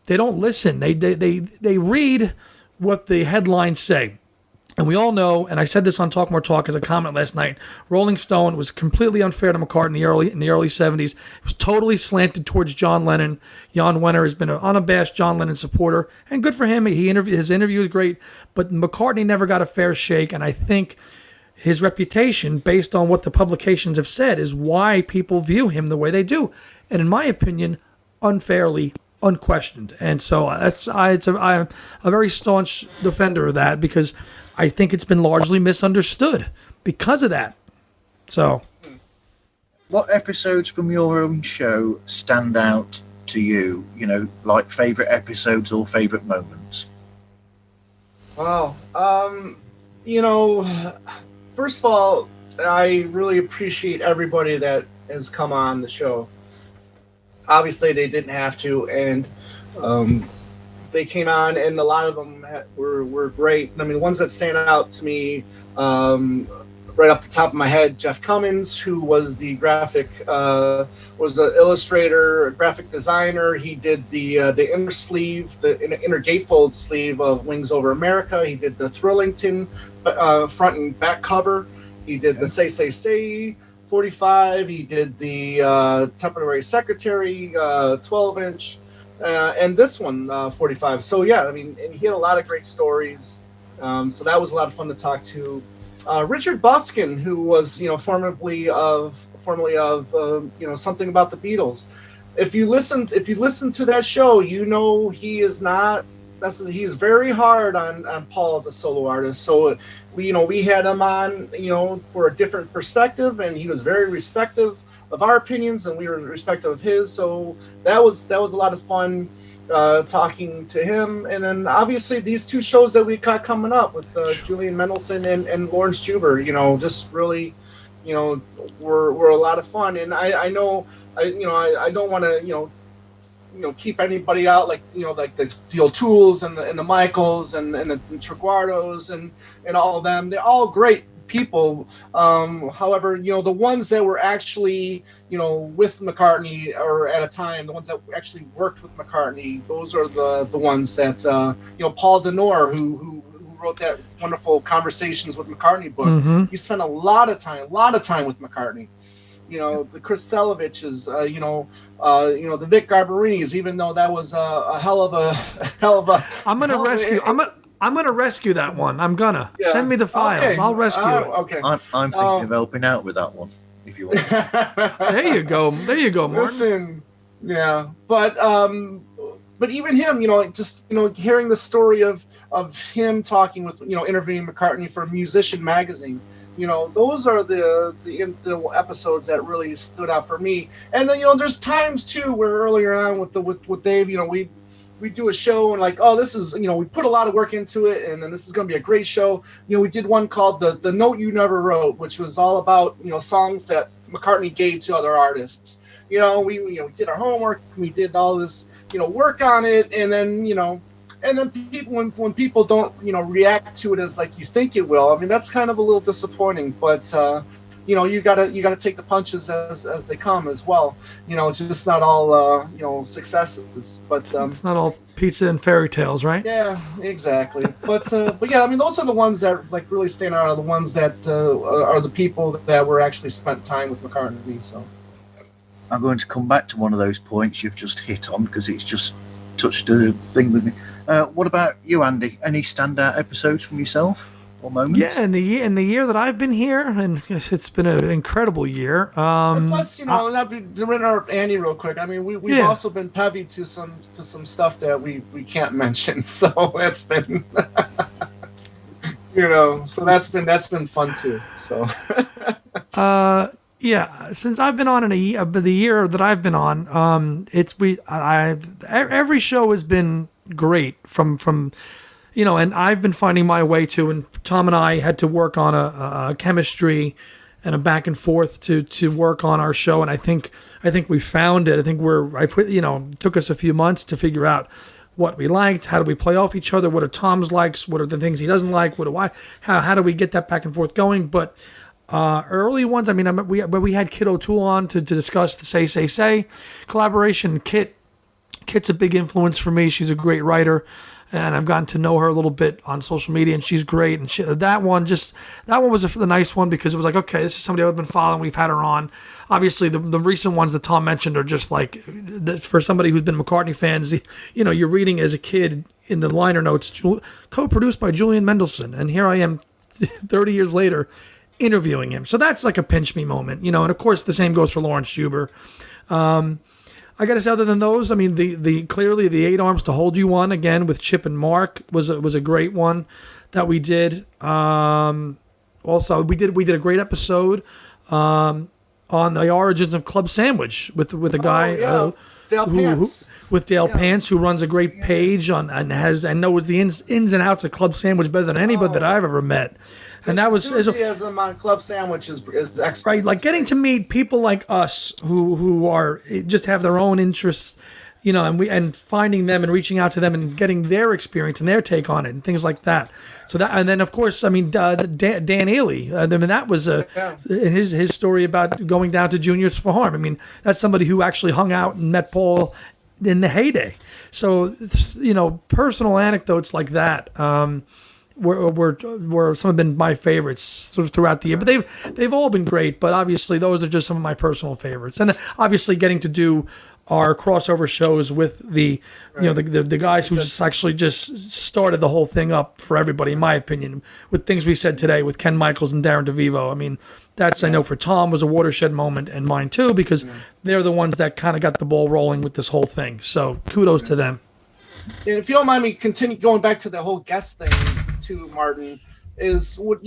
C: They don't listen. They read what the headlines say. And we all know, and I said this on Talk More Talk as a comment last night, Rolling Stone was completely unfair to McCartney in the early 70s. It was totally slanted towards John Lennon. Jan Wenner has been an unabashed John Lennon supporter, and good for him. His interview was great, but McCartney never got a fair shake, and I think his reputation, based on what the publications have said, is why people view him the way they do. And in my opinion, unfairly, unquestioned. And so I'm a very staunch defender of that, because I think it's been largely misunderstood because of that. So,
A: what episodes from your own show stand out to you? Like favorite episodes or favorite moments?
B: Wow. First of all, I really appreciate everybody that has come on the show. Obviously, they didn't have to, and they came on, and a lot of them were great. I mean, ones that stand out to me, right off the top of my head, Jeff Cummins, who was the was an illustrator, a graphic designer. He did the inner sleeve, the inner gatefold sleeve of Wings Over America. He did the Thrillington front and back cover. He did the Say 45. He did the Temporary Secretary 12-inch. And this one, 45. So yeah, I mean, and he had a lot of great stories. So that was a lot of fun to talk to. Richard Buskin, who was, formerly of Something About the Beatles. If you listen to that show, he is not he's very hard on Paul as a solo artist. So we had him on, for a different perspective, and he was very respectful of our opinions, and we were respectful of his. So that was a lot of fun talking to him. And then obviously these two shows that we got coming up with Julian Mendelsohn and Lawrence Juber, just really, were a lot of fun. And I know I don't want to keep anybody out, like the O'Tooles and the Michaels and the Triguardos and all of them. They're all great people. However, the ones that were actually with McCartney, or at a time, the ones that actually worked with McCartney, those are the ones that Paul Denor, who wrote that wonderful Conversations with McCartney book.
C: Mm-hmm.
B: He spent a lot of time with McCartney. The Chris Seleviches, the Vic Garbarinis, even though that was a hell of a.
C: I'm gonna rescue. I'm gonna rescue that one. I'm gonna send me the files. Okay. I'll rescue it.
B: Okay.
A: I'm thinking of helping out with that one, if you want.
C: There you go, Martin.
B: Listen, but even him, just hearing the story of him talking with interviewing McCartney for Musician magazine. Those are the episodes that really stood out for me. And then there's times too where earlier on with Dave, we do a show and like, oh, this is we put a lot of work into it, and then this is going to be a great show. We did one called the Note You Never Wrote, which was all about songs that McCartney gave to other artists. We did our homework, we did all this work on it, and then and then people, when people don't, react to it as like you think it will, I mean, that's kind of a little disappointing. But you gotta take the punches as they come as well. It's just not all successes. But
C: it's not all pizza and fairy tales, right?
B: Yeah, exactly. But yeah, I mean, those are the ones that like really stand out. Are the ones that are the people that were actually spent time with McCartney. So
A: I'm going to come back to one of those points you've just hit on, because it's just touched a thing with me. What about you, Andy? Any standout episodes from yourself or moments?
C: Yeah, in the year that I've been here, and it's been an incredible year.
B: Plus, to interrupt Andy real quick. I mean, we've also been privy to some stuff that we can't mention. So that's been, so that's been fun too. So.
C: Yeah, since I've been on the year that I've been on, every show has been great from and I've been finding my way to, and Tom and I had to work on a chemistry and a back and forth to work on our show, and I think we found it. I think it took us a few months to figure out what we liked, how do we play off each other, what are Tom's likes, what are the things he doesn't like, how do we get that back and forth going, but. Early ones, I mean, we had Kit O'Toole on to discuss the Say collaboration. Kit's a big influence for me. She's a great writer, and I've gotten to know her a little bit on social media, and she's great. And that one was the nice one, because it was like, okay, this is somebody I've been following. We've had her on. Obviously, the recent ones that Tom mentioned are just like, for somebody who's been McCartney fans, you're reading as a kid in the liner notes, co-produced by Julian Mendelsohn, and here I am 30 years later interviewing him. So that's like a pinch me moment, and of course the same goes for Lawrence Juber. I gotta say, other than those, I mean, the clearly the 8 Arms to Hold You one, again with Chip and Mark, was a great one that we did. Also we did a great episode on the origins of Club Sandwich with a guy Dale Pants, who runs a great page on and knows the ins and outs of Club Sandwich better than anybody that I've ever met. And that was
B: enthusiasm on Club Sandwich is excellent.
C: Right, like getting to meet people like us who are just have their own interests, and finding them and reaching out to them and getting their experience and their take on it and things like that. So that, and then of course, I mean, Dan Ailey. I mean, that was his story about going down to Junior's Farm. I mean, that's somebody who actually hung out and met Paul in the heyday. So personal anecdotes like that. Were some have been my favorites throughout the year, but they've all been great. But obviously, those are just some of my personal favorites. And obviously, getting to do our crossover shows with the guys who just started the whole thing up for everybody, in my opinion, with things we said today with Ken Michaels and Darren DeVivo. I mean, that's I know for Tom was a watershed moment, and mine too, because they're the ones that kind of got the ball rolling with this whole thing. So kudos to them.
B: And if you don't mind me continue going back to the whole guest thing too, Martin, is what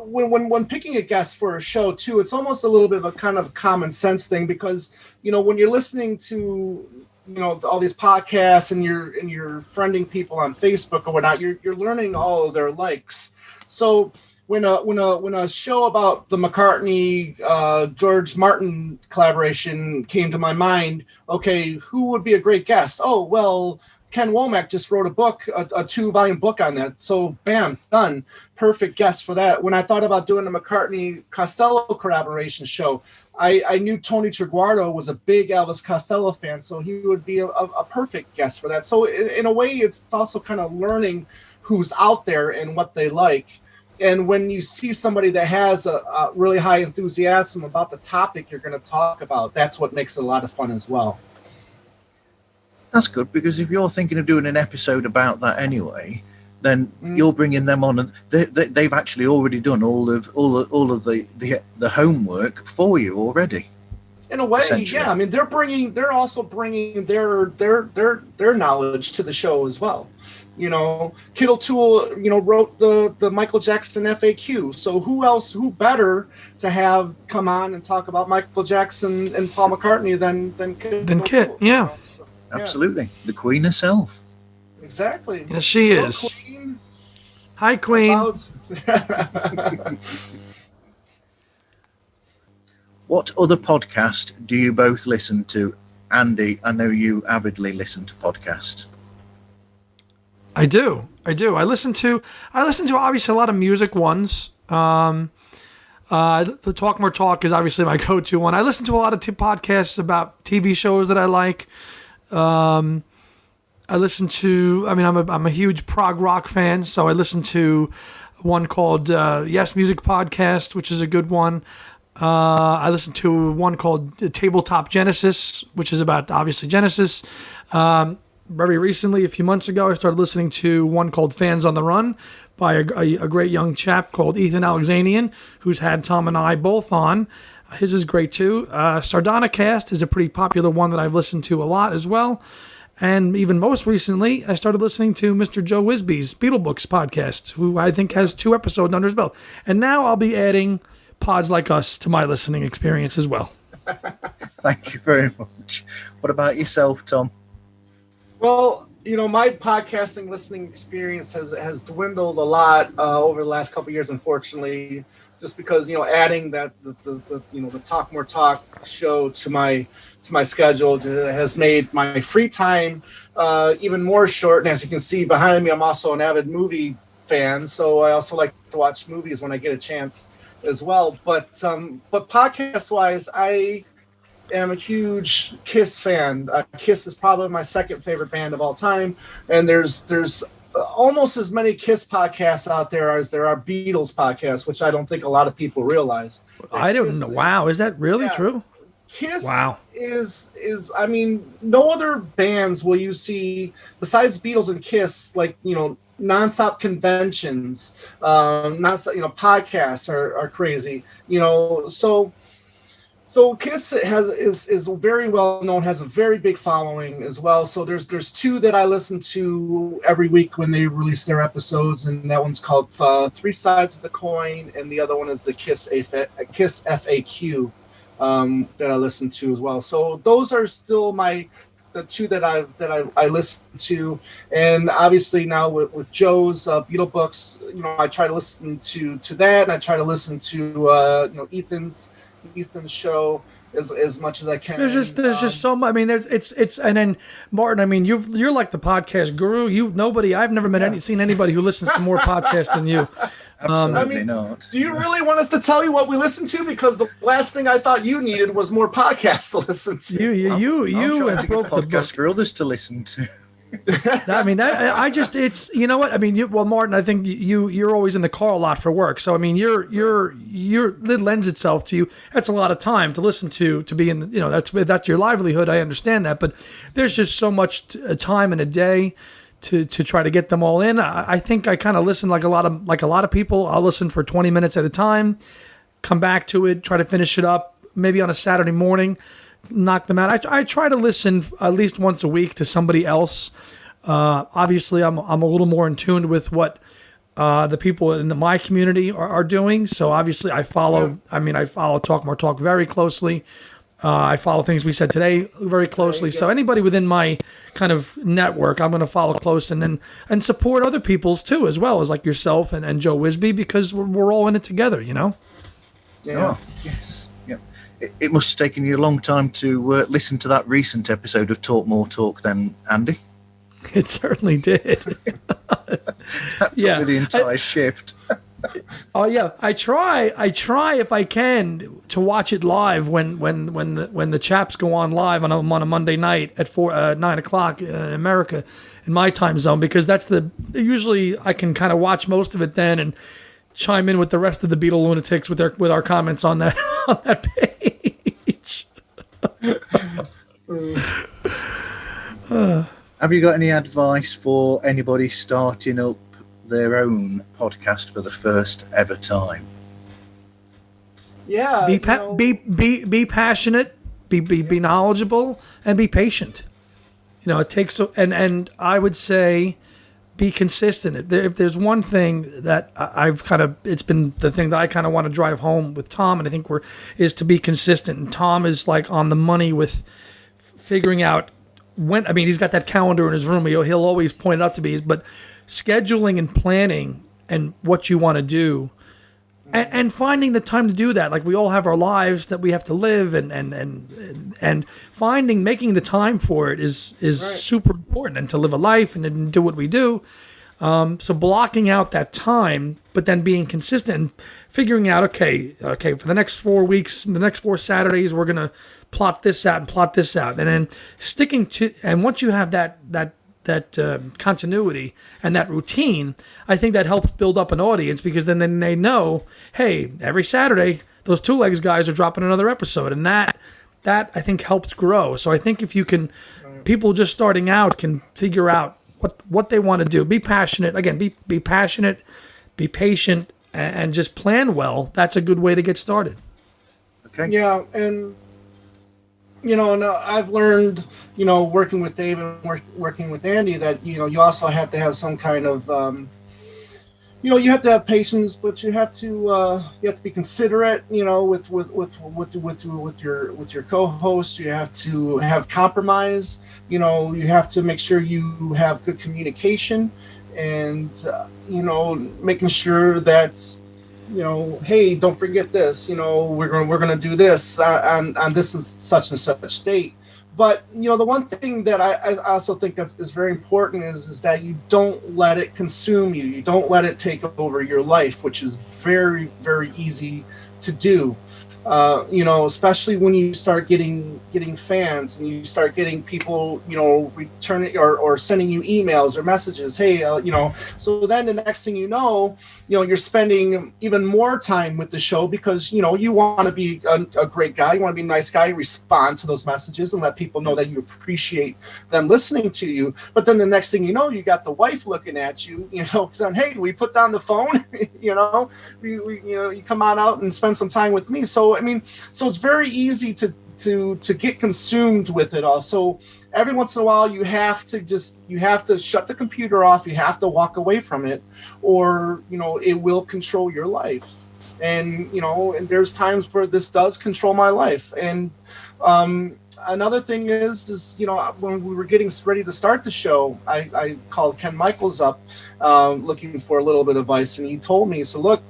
B: when picking a guest for a show too, it's almost a little bit of a kind of common sense thing, because when you're listening to all these podcasts and you're friending people on Facebook or whatnot, you're learning all of their likes. So when a show about the McCartney George Martin collaboration came to my mind, okay, who would be a great guest? Oh, well, Ken Womack just wrote a book, a 2-volume book on that. So bam, done. Perfect guest for that. When I thought about doing a McCartney Costello collaboration show, I knew Tony Triguardo was a big Elvis Costello fan, so he would be a perfect guest for that. So in a way, it's also kind of learning who's out there and what they like. And when you see somebody that has a really high enthusiasm about the topic you're going to talk about, that's what makes it a lot of fun as well.
A: That's good, because if you're thinking of doing an episode about that anyway, then you're bringing them on, and they've actually already done all of the homework for you already.
B: In a way, yeah. I mean, they're also bringing their knowledge to the show as well. Kid O'Toole, wrote the Michael Jackson FAQ. So who better to have come on and talk about Michael Jackson and Paul McCartney than
C: Kit? Yeah.
B: So,
A: absolutely, the Queen herself.
B: Exactly.
C: Yes, she is.
B: Queen.
C: Hi, Queen.
A: What other podcast do you both listen to? Andy, I know you avidly listen to podcasts.
C: I do. I listen to obviously a lot of music ones. The Talk More Talk is obviously my go-to one. I listen to a lot of podcasts about TV shows that I like. I listen to, I'm a huge prog rock fan, so I listen to one called Yes Music Podcast, which is a good one. I listen to one called Tabletop Genesis, which is about obviously Genesis. Very recently, a few months ago, I started listening to one called Fans on the Run by a great young chap called Ethan Alexanian, who's had Tom and I both on. His is great too. Sardonicast is a pretty popular one that I've listened to a lot as well. And even most recently, I started listening to Mr. Joe Wisby's Beetlebooks podcast, who I think has 2 episodes under his belt. And now I'll be adding Pods Like Us to my listening experience as well.
A: Thank you very much. What about yourself, Tom?
B: Well, my podcasting listening experience has dwindled a lot over the last couple of years, unfortunately, just because adding that the Talk More Talk show to my schedule has made my free time even more short. And as you can see behind me, I'm also an avid movie fan, so I also like to watch movies when I get a chance as well. But podcast wise, I am a huge Kiss fan. Kiss is probably my second favorite band of all time, and there's almost as many Kiss podcasts out there as there are Beatles podcasts, which I don't think a lot of people realize.
C: I don't know. Wow, is that really true?
B: Kiss
C: wow.
B: is no other bands will you see besides Beatles and Kiss, like, nonstop conventions, podcasts are crazy, So Kiss is very well known, has a very big following as well. So there's 2 that I listen to every week when they release their episodes, and that one's called 3 Sides of the Coin, and the other one is the Kiss FAQ that I listen to as well. So those are still the 2 that I listen to, and obviously now with Joe's Beetlebooks, I try to listen to that, and I try to listen to Ethan's show as much as I can.
C: There's just so much. I mean, it's and then Martin. You're like the podcast guru. I've never seen anybody who listens to more podcasts than you.
A: Absolutely not.
B: Do you really want us to tell you what we listen to? Because the last thing I thought you needed was more podcasts to listen to.
C: You
A: have broke the podcast for others to listen to.
C: It's Martin, I think you're always in the car a lot for work. So it lends itself to you. That's a lot of time to listen to be in. That's your livelihood. I understand that, but there's just so much time in a day to try to get them all in. I think I kind of listen like a lot of people. I'll listen for 20 minutes at a time, come back to it, try to finish it up, maybe on a Saturday morning, knock them out. I try to listen at least once a week to somebody else. Obviously, I'm a little more in tune with what the people in my community are doing. So obviously, I follow. I mean, I follow Talk More Talk very closely. I follow things we said today very closely. So anybody within my kind of network, I'm going to follow close and support other people's too, as well as like yourself and Joe Wisby, because we're all in it together, you know.
A: Yeah. Oh, yes. Yeah. It must have taken you a long time to listen to that recent episode of Talk More Talk, then, Andy.
C: It certainly did.
A: That took me the entire shift.
C: Oh yeah, I try if I can to watch it live when the chaps go on live on a Monday night at 9 o'clock in America, in my time zone, because that's usually I can kind of watch most of it then and chime in with the rest of the Beatle lunatics with our comments on that page.
A: Have you got any advice for anybody starting up their own podcast for the first ever time?
B: Yeah,
C: be passionate, be knowledgeable, and be patient. You know, it takes and I would say be consistent. If there's one thing that it's been the thing that I kind of want to drive home with Tom, and I think is to be consistent. And Tom is like on the money with figuring out when. I mean, he's got that calendar in his room. He'll always point it out to me, but scheduling and planning and what you want to do and finding the time to do that. Like, we all have our lives that we have to live, and making the time for it is right. Super important, and to live a life and do what we do. So blocking out that time, but then being consistent and figuring out, okay, for the next 4 weeks, the next 4 Saturdays, we're going to plot this out, and then sticking to, and once you have that continuity and that routine, I think that helps build up an audience, because then they know, hey, every Saturday those Two Legs guys are dropping another episode, and that I think helps grow. So I think if you can, people just starting out can figure out what they want to do. Be passionate. Again, be passionate, be patient, and just plan well. That's a good way to get started.
A: Okay.
B: Yeah, and and I've learned, working with Dave and working with Andy, that you also have to have some kind of you have to have patience, but you have to be considerate, with your co-host. You have to have compromise. You have to make sure you have good communication, and making sure that hey, don't forget this. We're gonna do this on this and such date. But the one thing that I also think that is very important is that you don't let it consume you. You don't let it take over your life, which is very, very easy to do. Especially when you start getting fans, and you start getting people, returning or sending you emails or messages. Hey, so then the next thing you're spending even more time with the show, because, you want to be a great guy. You want to be a nice guy, respond to those messages and let people know that you appreciate them listening to you. But then the next thing you got the wife looking at you, saying, hey, we put down the phone, you come on out and spend some time with me. So it's very easy to get consumed with it all. So every once in a while, you have to shut the computer off. You have to walk away from it, or it will control your life. And and there's times where this does control my life. And another thing is when we were getting ready to start the show, I called Ken Nicholes up, looking for a little bit of advice, and he told me, so look,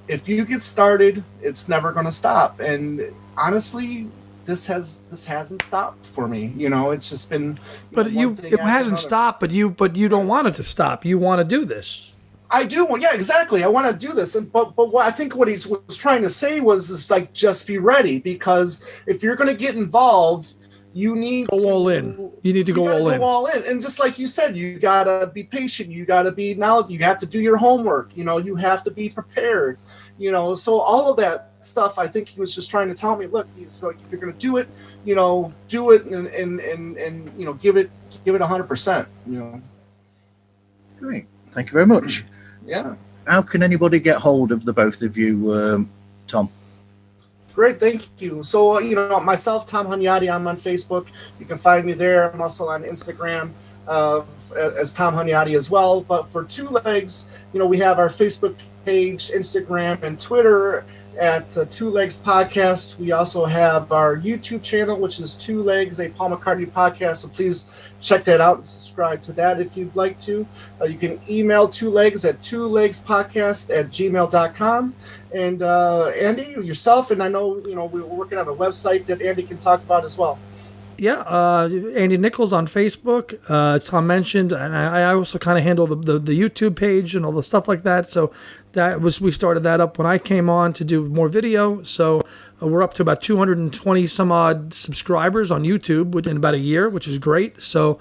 B: if you get started, it's never going to stop. And honestly, this hasn't stopped for me. It's just been. But
C: it hasn't stopped. But you don't want it to stop. You want to do this.
B: I do. Well, yeah, exactly. I want to do this. But what I think what he was trying to say was like, just be ready, because if you're going to get involved, you need to
C: go all in. You need to go all in.
B: And just like you said, you gotta be patient. You gotta be knowledgeable. You have to do your homework. You have to be prepared. So all of that stuff, I think he was just trying to tell me, look, so if you're gonna do it, do it and give it 100%.
A: Great. Thank you very much.
B: Yeah.
A: How can anybody get hold of the both of you, Tom?
B: Great, thank you. So, myself, Tom Hunyady, I'm on Facebook. You can find me there. I'm also on Instagram, as Tom Hunyady as well. But for Two Legs, we have our Facebook page, Instagram, and Twitter at Two Legs Podcast. We also have our YouTube channel, which is Two Legs, a Paul McCartney Podcast. So please check that out and subscribe to that if you'd like to. You can email Two Legs at twolegspodcast@gmail.com. And Andy, yourself, and I know we're working on a website that Andy can talk about as well.
C: Yeah, Andy Nicholes on Facebook. Tom mentioned, and I also kind of handle the YouTube page and all the stuff like that. So we started that up when I came on to do more video. So we're up to about 220 some odd subscribers on YouTube within about a year, which is great. So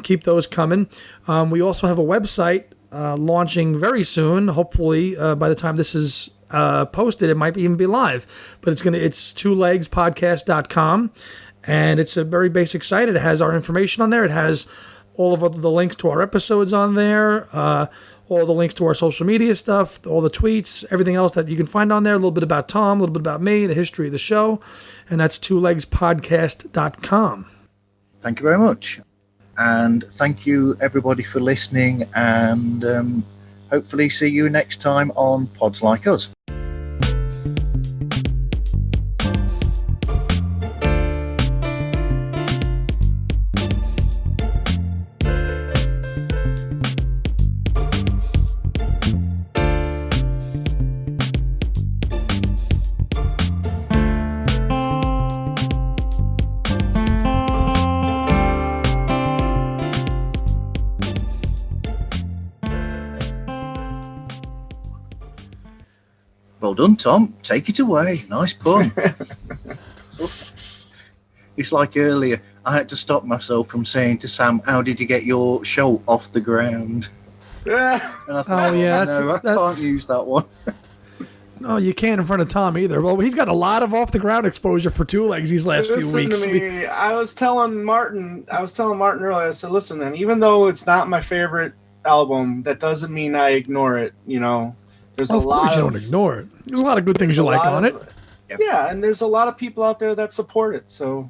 C: keep those coming. We also have a website launching very soon. Hopefully, by the time this is posted, it might even be live. But it's twolegspodcast.com. And it's a very basic site. It has our information on there. It has all of the links to our episodes on there, all the links to our social media stuff, all the tweets, everything else that you can find on there. A little bit about Tom, a little bit about me, the history of the show. And that's twolegspodcast.com.
A: Thank you very much. And thank you, everybody, for listening. And hopefully see you next time on Pods Like Us. Well done, Tom. Take it away. Nice pun. It's like earlier, I had to stop myself from saying to Sam, how did you get your show off the ground? And I thought, I can't use that one.
C: No, you can't in front of Tom either. Well, he's got a lot of off-the-ground exposure for Two Legs these last few weeks.
B: To me, I was telling Martin earlier, I said, listen, man, even though it's not my favorite album, that doesn't mean I ignore it, There's
C: of course you don't ignore it. There's a lot of good things you like on it.
B: Yeah, and there's a lot of people out there that support it. So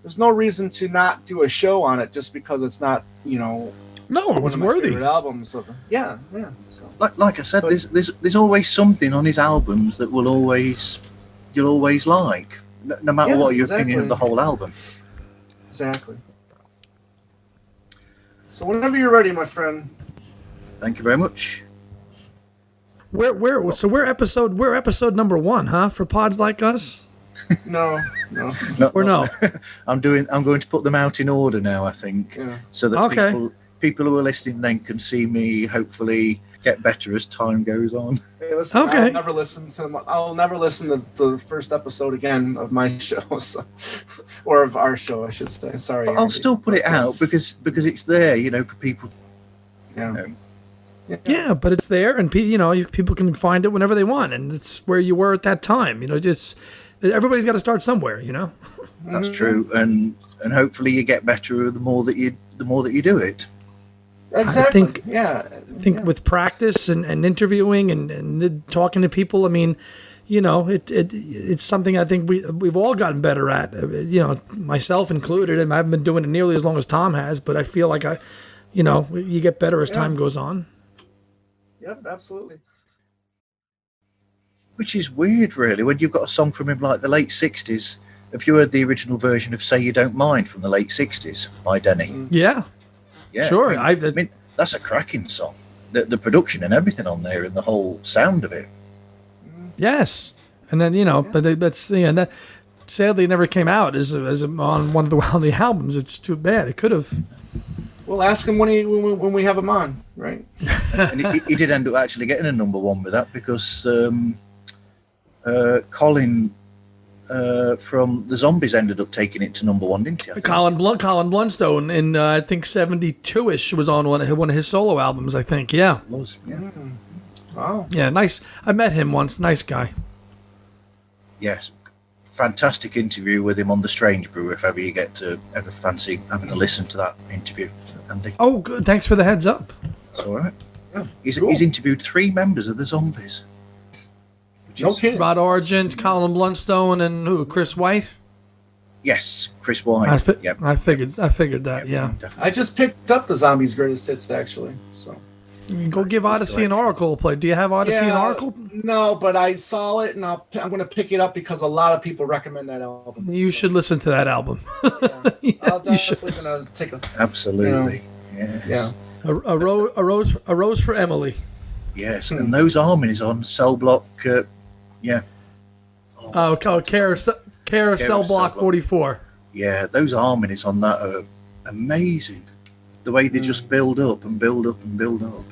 B: there's no reason to not do a show on it just because it's not,
C: No, it was worthy.
B: Albums. So. So.
A: Like I said, there's always something on his albums that you'll always like, no matter what your opinion of the whole album.
B: Exactly. So whenever you're ready, my friend.
A: Thank you very much.
C: We're episode number 1, huh? For Pods Like Us?
B: No.
C: Or no?
A: I'm going to put them out in order now, I think, so that people who are listening then can see me hopefully get better as time goes on.
B: Hey, listen, okay. I'll never listen to the first episode again of my show, or of our show, I should say. Sorry,
A: I'll still put it out because it's there, for people.
C: Yeah, but it's there, and people can find it whenever they want, and it's where you were at that time. Just everybody's got to start somewhere.
A: That's true, and hopefully you get better the more that you do it.
B: Exactly.
C: I think with practice and interviewing and talking to people, it's something I think we've all gotten better at. Myself included, and I haven't been doing it nearly as long as Tom has, but I feel like you get better as time goes on.
B: Yep, absolutely.
A: Which is weird, really, when you've got a song from him like the late 60s. Have you heard the original version of Say You Don't Mind from the late 60s by Denny?
C: Yeah. Sure.
A: I mean, that's a cracking song. The production and everything on there and the whole sound of it.
C: Yes. And then, but that sadly it never came out as on one of the albums. It's too bad. It could have.
B: We'll ask him when we have him on, right?
A: And he did end up actually getting a number 1 with that because Colin from the Zombies ended up taking it to number 1, didn't he?
C: Colin Blunstone in I think 72ish was on one of his solo albums. I think, yeah.
A: It was, yeah.
B: Wow.
C: Yeah, nice. I met him once. Nice guy.
A: Yes. Fantastic interview with him on The Strange Brew, if ever you ever fancy having a listen to that interview, Andy.
C: Oh, good. Thanks for the heads up.
A: It's all right. Yeah, he's interviewed 3 members of the Zombies.
B: No kidding.
C: Rod Argent, Colin Blunstone, and who? Chris White?
A: Yes, Chris White. Yep.
C: I figured that. Yeah.
A: Definitely.
B: I just picked up the Zombies Greatest Hits actually. So
C: You go give Odyssey and Oracle a play. Do you have Odyssey and Oracle?
B: No, but I saw it and I'm going to pick it up because a lot of people recommend that album.
C: You should listen to that album.
B: I'm definitely going to take a.
A: Absolutely. Yes.
B: Yeah.
C: A rose for Emily.
A: Yes, and those harmonies on Cell Block. Yeah.
C: Care of Cell Block 44.
A: Yeah, those harmonies on that are amazing. The way they just build up and build up and build up.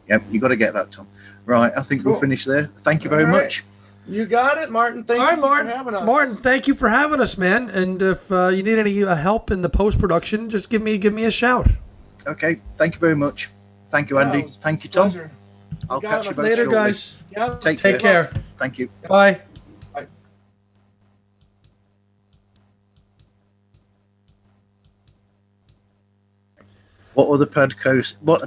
A: Yep, you got to get that, Tom. Right, I think we'll finish there. Thank you very much.
B: You got it, Martin. Thank you for having us.
C: Martin, thank you for having us, man. And if you need any help in the post-production, just give me a shout.
A: Okay, thank you very much. Thank you, Andy. Thank you, Tom.
B: Pleasure.
A: I'll catch you both
C: later,
A: shortly.
C: guys.
B: Yeah.
A: Take
C: care.
A: Thank you.
C: Bye.
B: Bye.
A: What other podcasts? What?